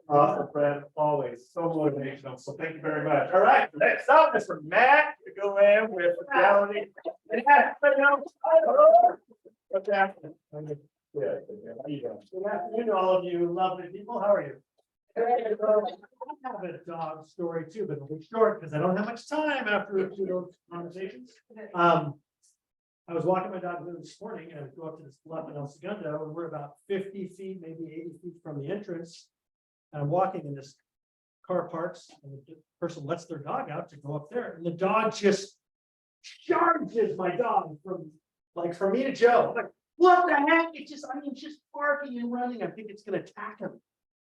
Awesome, Fred, always so motivational, so thank you very much. All right, next up is from Matt to go in with Fidelity. What's happening? Good, how you doing? Good afternoon, all of you lovely people, how are you? I have a dog story too, but it'll be short because I don't have much time after a few of those conversations. I was walking my dog this morning and I go up to this bluff in El Segundo and we're about 50 feet, maybe 80 feet from the entrance. And I'm walking and this car parks and the person lets their dog out to go up there and the dog just charges my dog from me to Joe. I'm like, what the heck? It's just barking and running. I think it's gonna attack him.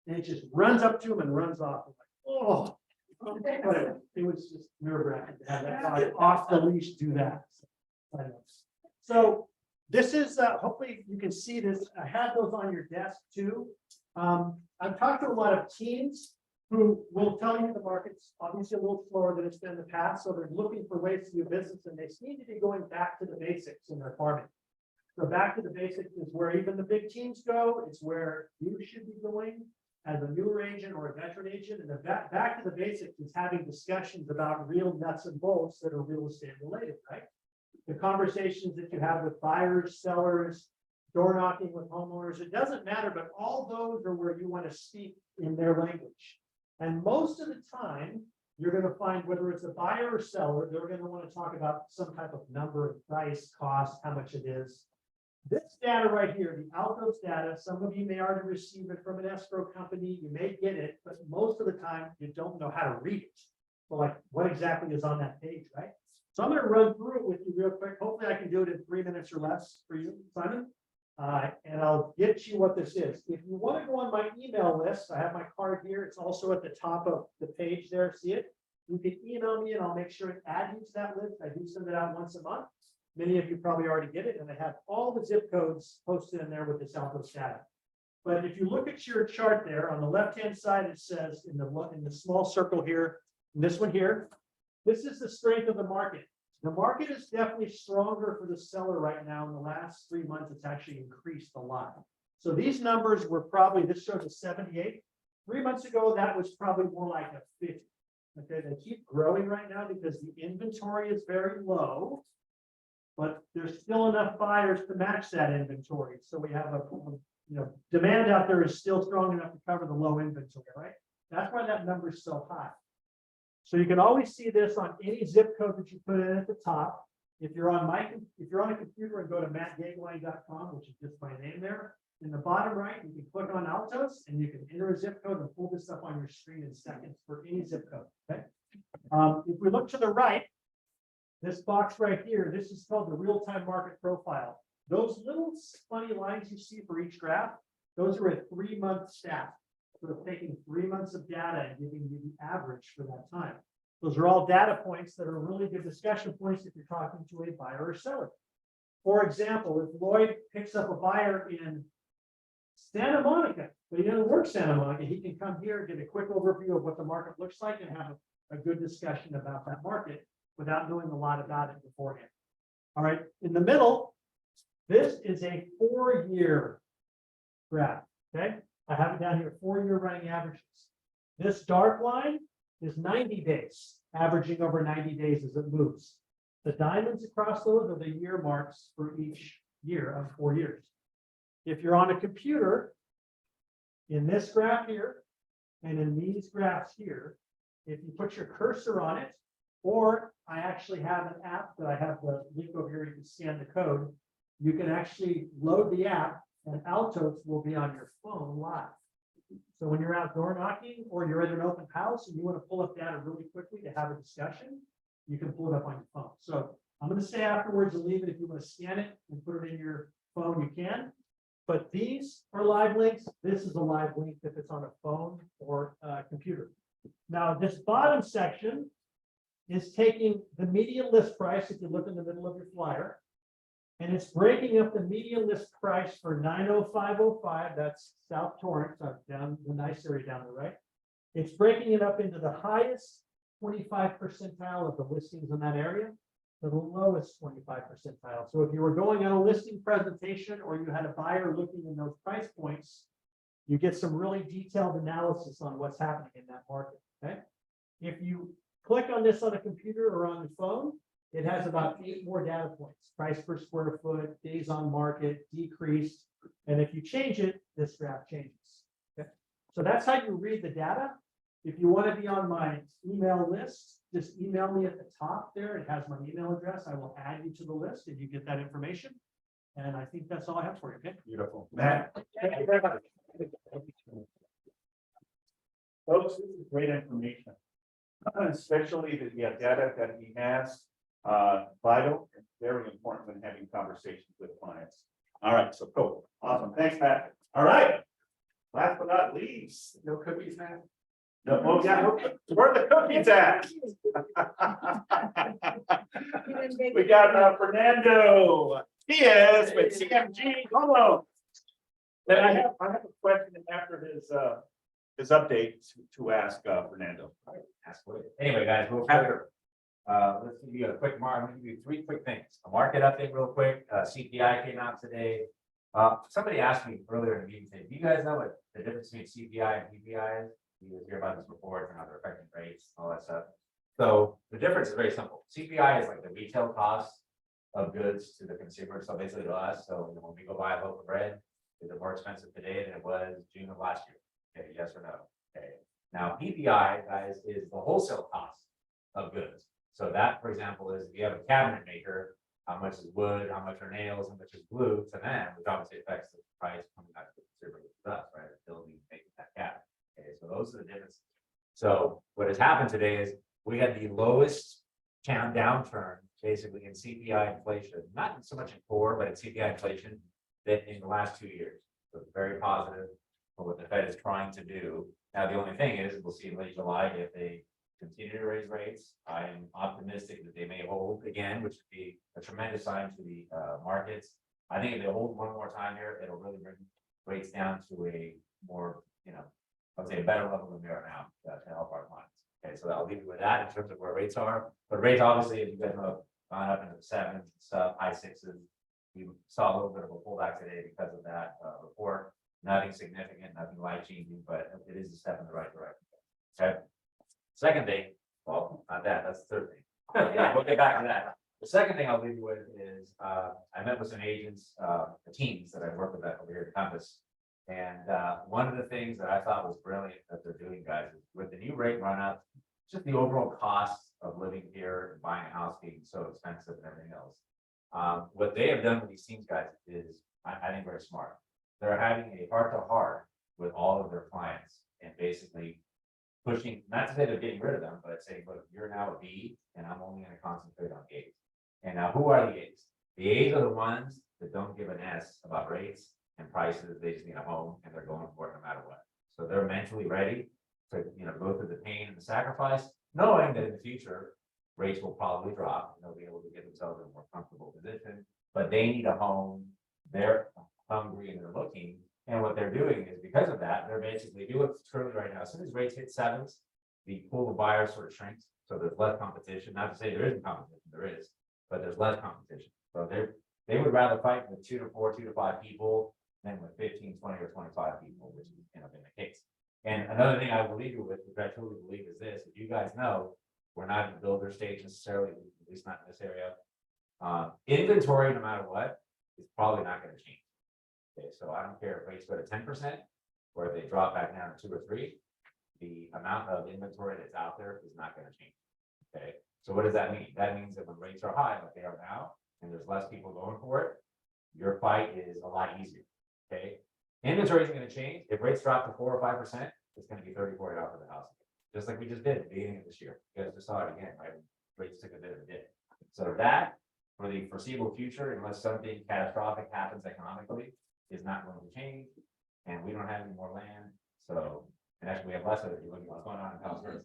And it just runs up to him and runs off. I'm like, oh. Whatever. It was just nerve wracking to have that dog off the leash do that. I know. So this is, hopefully you can see this. I had those on your desk too. I've talked to a lot of teams who will tell you the market's obviously a little slower than it's been in the past. So they're looking for ways to do business and they seem to be going back to the basics in their farming. So back to the basics is where even the big teams go. It's where you should be going as a newer agent or a veteran agent. And the back to the basics is having discussions about real nuts and bolts that are real estate related, right? The conversations that you have with buyers, sellers, door knocking with homeowners, it doesn't matter, but all those are where you want to speak in their language. And most of the time, you're going to find whether it's a buyer or seller, they're going to want to talk about some type of number, price, cost, how much it is. This data right here, the Altos data, some of you may already receive it from an escrow company, you may get it, but most of the time you don't know how to read it. So like what exactly is on that page, right? So I'm going to run through it with you real quick. Hopefully I can do it in 3 minutes or less for you, Simon. And I'll get you what this is. If you want to go on my email list, I have my card here. It's also at the top of the page there. See it? You can email me and I'll make sure to add you to that list. I do send it out once a month. Many of you probably already get it, and I have all the zip codes posted in there with this Altos data. But if you look at your chart there, on the left-hand side, it says in the small circle here, and this one here, this is the strength of the market. The market is definitely stronger for the seller right now. In the last 3 months, it's actually increased a lot. So these numbers were probably, this shows a 78. 3 months ago, that was probably more like a 50. Okay, they keep growing right now because the inventory is very low. But there's still enough buyers to match that inventory. So we have a demand out there is still strong enough to cover the low inventory, right? That's why that number is so high. So you can always see this on any zip code that you put in at the top. If you're on a computer and go to mattgagline.com, which is just my name there, in the bottom right, you can click on Altos and you can enter a zip code and pull this up on your screen in seconds for any zip code. Okay. If we look to the right, this box right here, this is called the real-time market profile. Those little funny lines you see for each graph, those are a 3-month stat. So it's taking 3 months of data and giving you the average for that time. Those are all data points that are really good discussion points if you're talking to a buyer or seller. For example, if Lloyd picks up a buyer in Santa Monica, but he doesn't work Santa Monica, he can come here and get a quick overview of what the market looks like and have a good discussion about that market without knowing a lot about it beforehand. All right, in the middle, this is a 4-year graph, okay? I have it down here, 4-year running averages. This dark line is 90 days, averaging over 90 days as it moves. The diamonds across those are the year marks for each year of 4 years. If you're on a computer, in this graph here, and in these graphs here, if you put your cursor on it, or I actually have an app that I have the link over here, you can scan the code. You can actually load the app and Altos will be on your phone live. So when you're out door knocking or you're at an open house and you want to pull up data really quickly to have a discussion, you can pull it up on your phone. So I'm going to say afterwards and leave it. If you want to scan it and put it in your phone, you can. But these are live links. This is a live link if it's on a phone or a computer. Now this bottom section is taking the median list price, if you look in the middle of your flyer, and it's breaking up the median list price for 90505, that's South Torrance, down the nice area down the right. It's breaking it up into the highest 25 percentile of the listings in that area to the lowest 25 percentile. So if you were going on a listing presentation or you had a buyer looking in those price points, you get some really detailed analysis on what's happening in that market, okay? If you click on this on a computer or on your phone, it has about 8 more data points: price per square foot, days on market, decreased. And if you change it, this graph changes. Okay. So that's how you read the data. If you want to be on my email list, just email me at the top there. It has my email address. I will add you to the list and you get that information. And I think that's all I have for you. Okay. Beautiful. Matt, thank you very much. Folks, this is great information. Especially the data that he has, vital and very important when having conversations with clients. All right, so cool. Awesome. Thanks, Matt. All right. Last but not least, No cookies, man? no, oh, yeah, where are the cookies at? We got Fernando. He is with CMG. Hello. Then I have a question after his update to ask Fernando. Ask away. Anyway, guys, real quick. Let's give you a quick I'm gonna give you three quick things. A market update real quick. CPI came out today. Somebody asked me earlier in the meeting, do you guys know what the difference between CPI and PPI is? You hear about this before and how they're affecting rates, all that stuff. So the difference is very simple. CPI is like the retail cost of goods to the consumer. So basically to us, so when we go buy a loaf of bread, is it more expensive today than it was June of last year? Okay, yes or no? Okay. Now PPI, guys, is the wholesale cost of goods. So that, for example, is if you have a cabinet maker, how much is wood, how much are nails, how much is glue to them, which obviously affects the price coming back to the consumer with us, right? Building, making that cabinet. Okay, so those are the differences. So what has happened today is we had the lowest downturn basically in CPI inflation, not so much in core, but in CPI inflation that in the last 2 years. So it's very positive for what the Fed is trying to do. Now, the only thing is we'll see in late July if they continue to raise rates. I am optimistic that they may hold again, which would be a tremendous sign to the markets. I think if they hold one more time here, it'll really bring rates down to a more, I would say a better level than they are now to help our clients. Okay, so I'll leave you with that in terms of where rates are. But rates, obviously, as you guys know, have gone up into the sevens, stuff, high sixes. We saw a little bit of a pullback today because of that report. Nothing significant, nothing life changing, but it is a step in the right direction. Okay. Second thing, well, not that, that's the third thing. Yeah, we'll get back to that. The second thing I'll leave you with is I met with some agents, the teams that I work with over here at Compass. And one of the things that I thought was brilliant that they're doing, guys, is with the new rate run up, just the overall cost of living here and buying a house being so expensive and everything else. What they have done with these teams, guys, is I think very smart. They're having a heart-to-heart with all of their clients and basically pushing, not to say they're getting rid of them, but saying, look, you're now a B and I'm only going to concentrate on A's. And now who are the A's? The A's are the ones that don't give an S about rates and prices. They just need a home and they're going for it no matter what. So they're mentally ready to, go through the pain and the sacrifice, knowing that in the future rates will probably drop and they'll be able to get themselves in a more comfortable position, but they need a home. They're hungry and they're looking. And what they're doing is because of that, they're basically, if you look truly right now, as soon as rates hit sevens, the pool of buyers sort of shrinks. So there's less competition. Not to say there isn't competition, there is, but there's less competition. So they would rather fight with 2 to 4, 2 to 5 people than with 15, 20, or 25 people, which is been the case. And another thing I will leave you with, which I truly believe is this: if you guys know, we're not in the builder stage necessarily, at least not in this area. Inventory, no matter what, is probably not going to change. Okay, so I don't care if rates go to 10% or if they drop back down to 2 or 3, the amount of inventory that's out there is not going to change. Okay, so what does that mean? That means that when rates are high, like they are now, and there's less people going for it, your fight is a lot easier. Okay, inventory is going to change. If rates drop to 4 or 5%, it's going to be $30, $40 for the house, just like we just did at the beginning of this year. You guys just saw it again, right? Rates took a bit of a dip. So that, for the foreseeable future, unless something catastrophic happens economically, is not going to change. And we don't have any more land. So, and actually we have less of it. If you look at what's going on in California.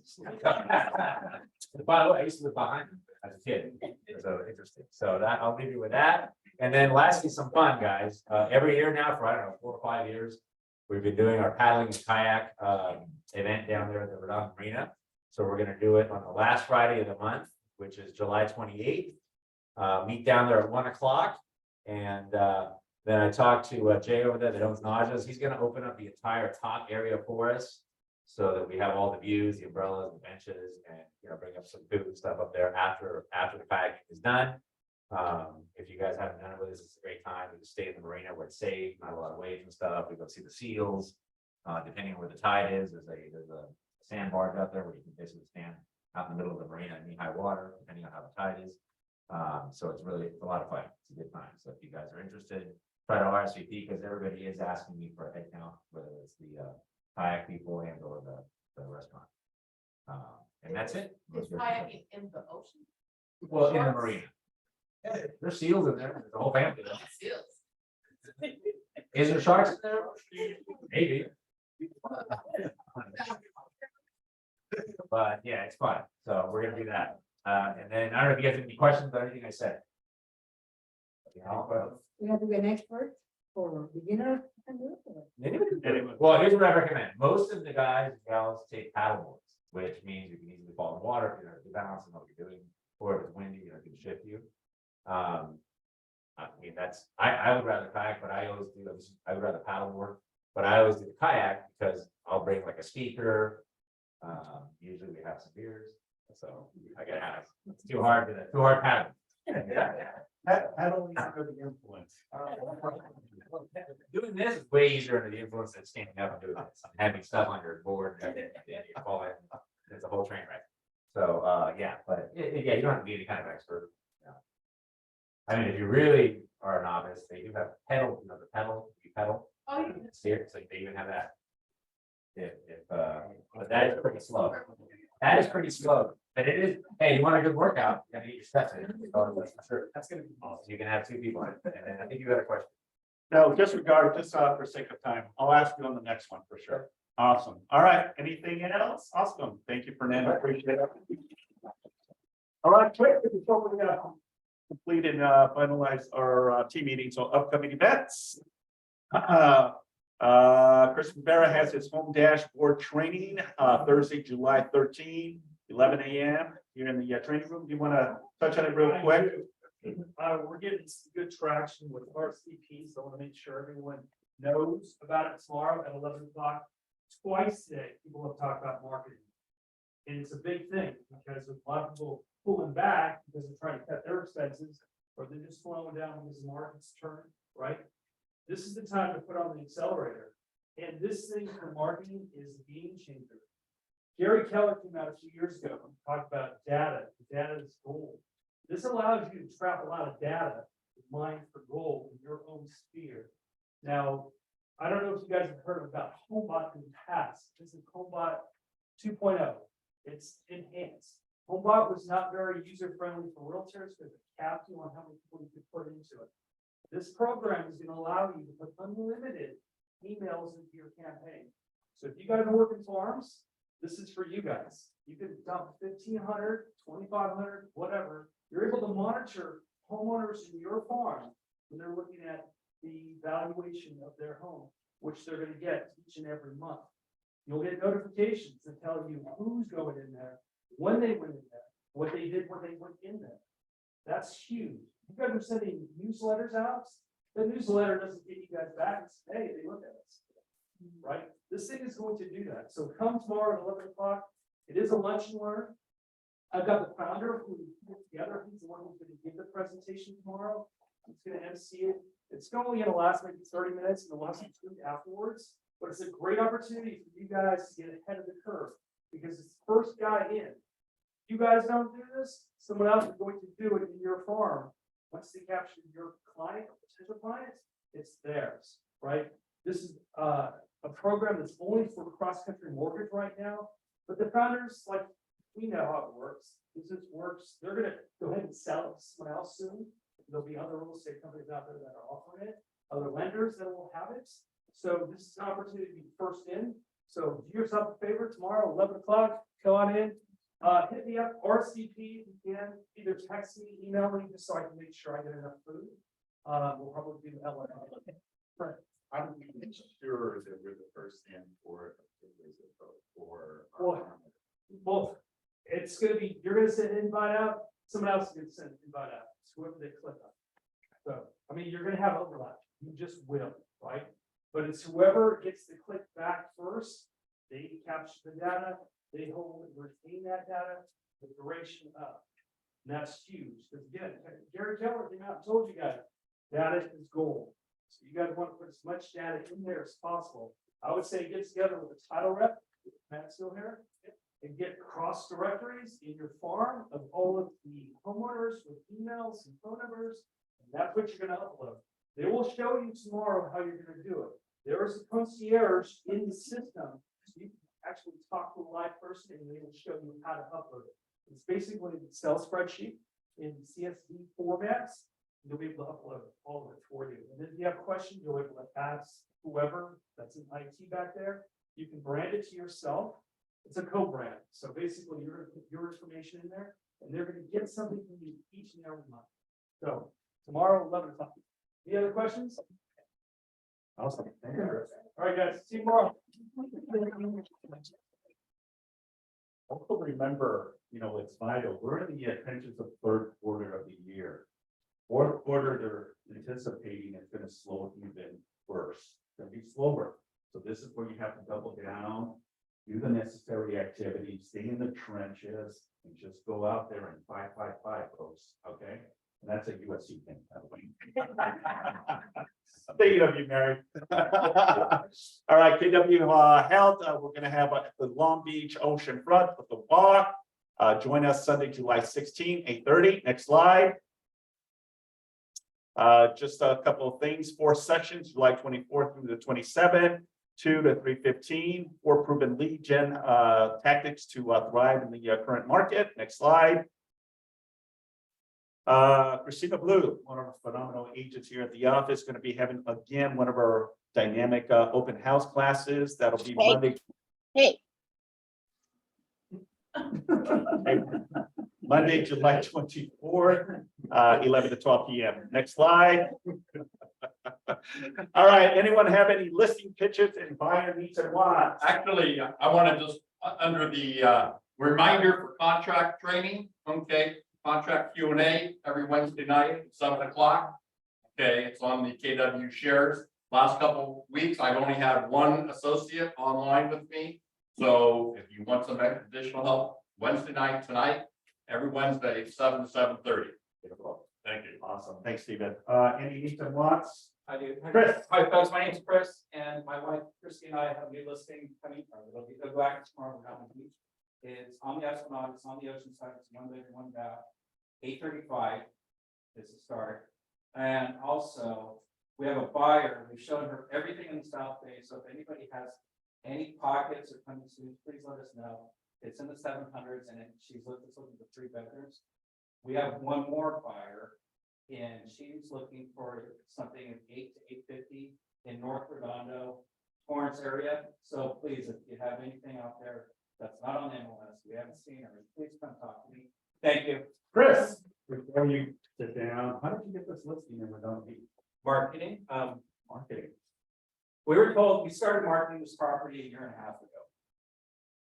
By the way, I used to live behind them as a kid. So interesting. So that I'll leave you with that. And then lastly, some fun, guys. Every year now for, I don't know, 4 or 5 years, we've been doing our paddling and kayak event down there at the Redondo Marina. So we're going to do it on the last Friday of the month, which is July 28th. Meet down there at 1 o'clock. And then I talked to Jay over there that owns Najas. He's going to open up the entire top area for us so that we have all the views, the umbrellas, the benches, and bring up some food and stuff up there after the kayaking is done. If you guys haven't done it with us, it's a great time. We just stay in the marina where it's safe, not a lot of waves and stuff. We go see the seals. Depending on where the tide is, there's a sandbar out there where you can basically stand out in the middle of the marina in knee-high water, depending on how the tide is. So it's a lot of fun. It's a good time. So if you guys are interested, try to RSVP because everybody is asking me for a head count, whether it's the kayak people and or the restaurant. And that's it. Is kayaking in the ocean? Well, in the marina. Yeah, there's seals in there. There's a whole family. Seals. Is there sharks in there? Maybe. But yeah, it's fun, so we're gonna do that. And then I don't know if you guys have any questions about anything I said. We have to be an expert for beginner. Can do it, or- Well, here's what I recommend. Most of the guys and gals take paddle boards, which means you can easily fall in the water if you're balancing what you're doing, or if it's windy, it can shift you. I mean, I would rather kayak, but I always do, I would rather paddle board, but I always do the kayak because I'll bring like a speaker. Usually we have some beers, so I gotta have, it's too hard paddling. Paddling under the influence. Doing this is way easier under the influence than standing up and doing this, and having stuff on your board, and you fall in, it's a whole train wreck. So, yeah, but, yeah, you don't have to be any kind of expert. you know. I mean, if you really are a novice, they do have pedal, the pedal, you pedal. Oh, yeah. Steer, so they even have that. But that is pretty slow. That is pretty slow, but it is, hey, you want a good workout, you gotta get your steps in. So that's for sure. That's gonna be awesome. You can have two people in it, and then I think you got a question. No, disregard this for sake of time. I'll ask you on the next one for sure. Awesome. All right. Anything else? Awesome. Thank you, Fernando. Appreciate it. All right, quick, before we complete and finalize our team meeting, so upcoming events. Chris Rivera has his home dashboard training Thursday, July 13, 11 a.m. Here in the training room. Do you want to touch on it real quick? We're getting some good traction with RCP, so I want to make sure everyone knows about it tomorrow at 11 o'clock. Twice today, people have talked about marketing. And it's a big thing because a lot of people pulling back because they're trying to cut their expenses, or they're just slowing down because the market's turn, right? This is the time to put on the accelerator. And this thing for marketing is a game changer. Gary Keller came out a few years ago and talked about data. Data is gold. This allows you to trap a lot of data, mine for gold in your own sphere. Now, I don't know if you guys have heard about HomeBot in the past. This is HomeBot 2.0. It's enhanced. HomeBot was not very user-friendly for realtors because it capped you on how many people you could put into it. This program is going to allow you to put unlimited emails into your campaign. So if you guys are working farms, this is for you guys. You can dump 1,500, 2,500, whatever. You're able to monitor homeowners in your farm when they're looking at the valuation of their home, which they're going to get each and every month. You'll get notifications that tell you who's going in there, when they went in there, what they did when they went in there. That's huge. You guys are sending newsletters out. The newsletter doesn't get you guys back and say, hey, they look at us. Right? This thing is going to do that. So come tomorrow at 11 o'clock. It is a lunch and learn. I've got the founder who put it together. He's the one who's going to give the presentation tomorrow. He's going to MC it. It's only going to last maybe 30 minutes and we'll have some food afterwards. But it's a great opportunity for you guys to get ahead of the curve because it's the first guy in. If you guys don't do this, someone else is going to do it in your farm. Once they capture your client or potential clients, it's theirs, right? This is a program that's only for cross-country mortgage right now, but the founders, like, we know how it works. This works. They're going to go ahead and sell it to someone else soon. There'll be other real estate companies out there that are offering it, other lenders that will have it. So this is an opportunity to be first in. So do yourself a favor tomorrow, 11 o'clock, go on in. Hit me up, RCP, you can either text me, email me, just so I can make sure I get enough food. We'll probably do LA. I'm sure that we're the first in for. Well, it's gonna be, you're gonna send an invite out, someone else is gonna send an invite out, it's whoever they click on. So, I mean, you're gonna have overlap, you just will, right? But it's whoever gets the click back first, they capture the data, they hold and retain that data, the duration up. And that's huge, because again, Gary Keller came out and told you guys, data is gold. So you guys want to put as much data in there as possible. I would say get together with a title rep, Matt still here, and get cross directories in your farm of all of the homeowners with emails and phone numbers. And that's what you're going to upload. They will show you tomorrow how you're going to do it. There is a concierge in the system. So you can actually talk to a live person and they will show you how to upload it. It's basically an Excel spreadsheet in CSV formats. You'll be able to upload all of it for you. And if you have questions, you'll be able to ask whoever that's in IT back there. You can brand it to yourself. It's a co-brand. So basically your information in there, and they're gonna get something from you each and every month. So tomorrow, 11 o'clock. Any other questions? Awesome. Thank you. All right, guys, see you tomorrow. Also remember, it's vital, we're in the trenches of third quarter of the year. Fourth quarter, they're anticipating it's gonna slow even worse, it's gonna be slower. So this is where you have to double down, do the necessary activities, stay in the trenches, and just go out there and fight, folks, okay? And that's a USC thing, by the way. I'm thinking of you, Mary. All right, KW Health, we're gonna have the Long Beach Ocean Front with the walk. Join us Sunday, July 16, 8:30. Next slide. Just a couple of things, 4 sessions, July 24th through the 27th, 2 to 3:15, 4 proven lead gen tactics to thrive in the current market. Next slide. Christina Blue, one of our phenomenal agents here at the office, going to be having again one of our dynamic open house classes. That'll be Hey. Monday. Hey, Monday, July 24th, 11 to 12 p.m. Next slide. All right, anyone have any listing pitches and buyer needs and wants? Actually, I want to just, under the reminder for contract training, okay, contract Q&A every Wednesday night, 7 o'clock. Okay, it's on the KW shares. Last couple weeks, I've only had one associate online with me. So if you want some additional help, Wednesday night tonight, every Wednesday, 7 to 7:30. Thank you. Awesome, thanks, Stephen. Any needs and wants? I do. Chris. Hi, folks. My name's Chris, and my wife Christy and I have a new listing coming. It'll go back tomorrow. It's on the Esplanade. It's on the ocean side. It's 1 bedroom, 1 bath. 835 is the start. And also, we have a buyer. We've shown her everything in the South Bay. So if anybody has any pockets or coming soon, please let us know. It's in the 700s, and she's looking for 3 bedrooms. We have one more buyer, and she's looking for something in 8 to 850 in North Redondo, Torrance area. So please, if you have anything out there that's not on MLS, we haven't seen her, please come talk to me. Thank you. Chris, before you sit down, how did you get this listing in Redondo Beach? Marketing. Marketing. We were told, we started marketing this property 1.5 years ago.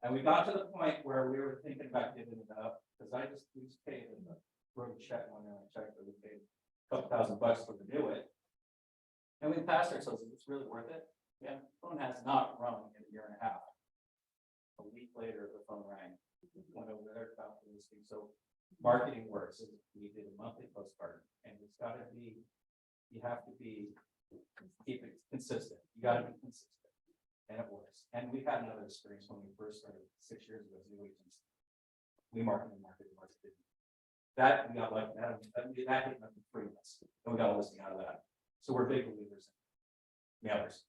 And we got to the point where we were thinking about giving it up, because we just paid in the road check when I checked that we paid a couple $1,000 to renew it. And we passed ourselves, is this really worth it? Yeah, the phone has not rung in 1.5 years. A week later, the phone rang, went over there, about the listing. So marketing works, we did a monthly postcard, and it's gotta be, you have to be, keep it consistent, you gotta be consistent. And it works. And we had another experience when we first started 6 years ago as new agents. We marketed. That we got like that hit up in 3 months. And we got a listing out of that. So we're big believers in the others.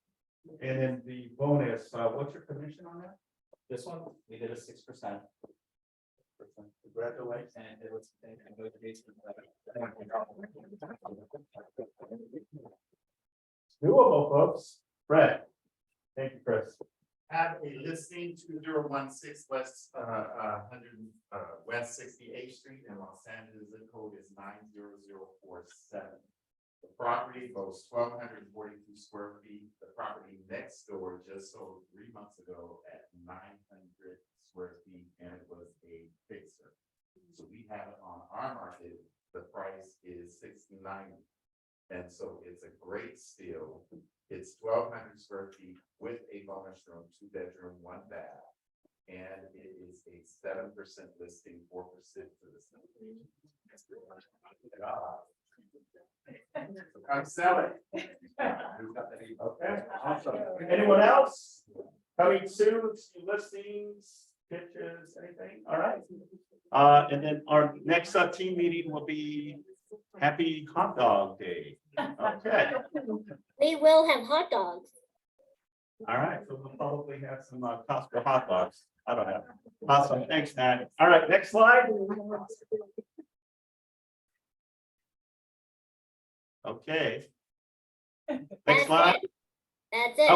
And then the bonus, what's your commission on that? This one, we did a 6%. Congratulations. And it was. Doable, folks. Fred. Thank you, Chris. Have a listing 2016 West 100 West 68th Street in Los Angeles. Zip code is 90047. The property boasts 1,242 square feet. The property next door just sold 3 months ago at 900 square feet, and it was a fixer. So we have it on our market. The price is $690, and so it's a great steal. It's 1,200 square feet with a bonus room, 2 bedroom, 1 bath. And it is a 7% listing, 4% for the I'm selling. Okay, awesome. Anyone else? Coming soon, listings, pictures, anything? All right. And then our next team meeting will be Happy Hot Dog Day. Okay. we will have hot dogs. All right, so we'll probably have some Costco hot dogs. I don't know. Awesome, thanks, Matt. All right, next slide. Okay. That's Next slide. it. That's it.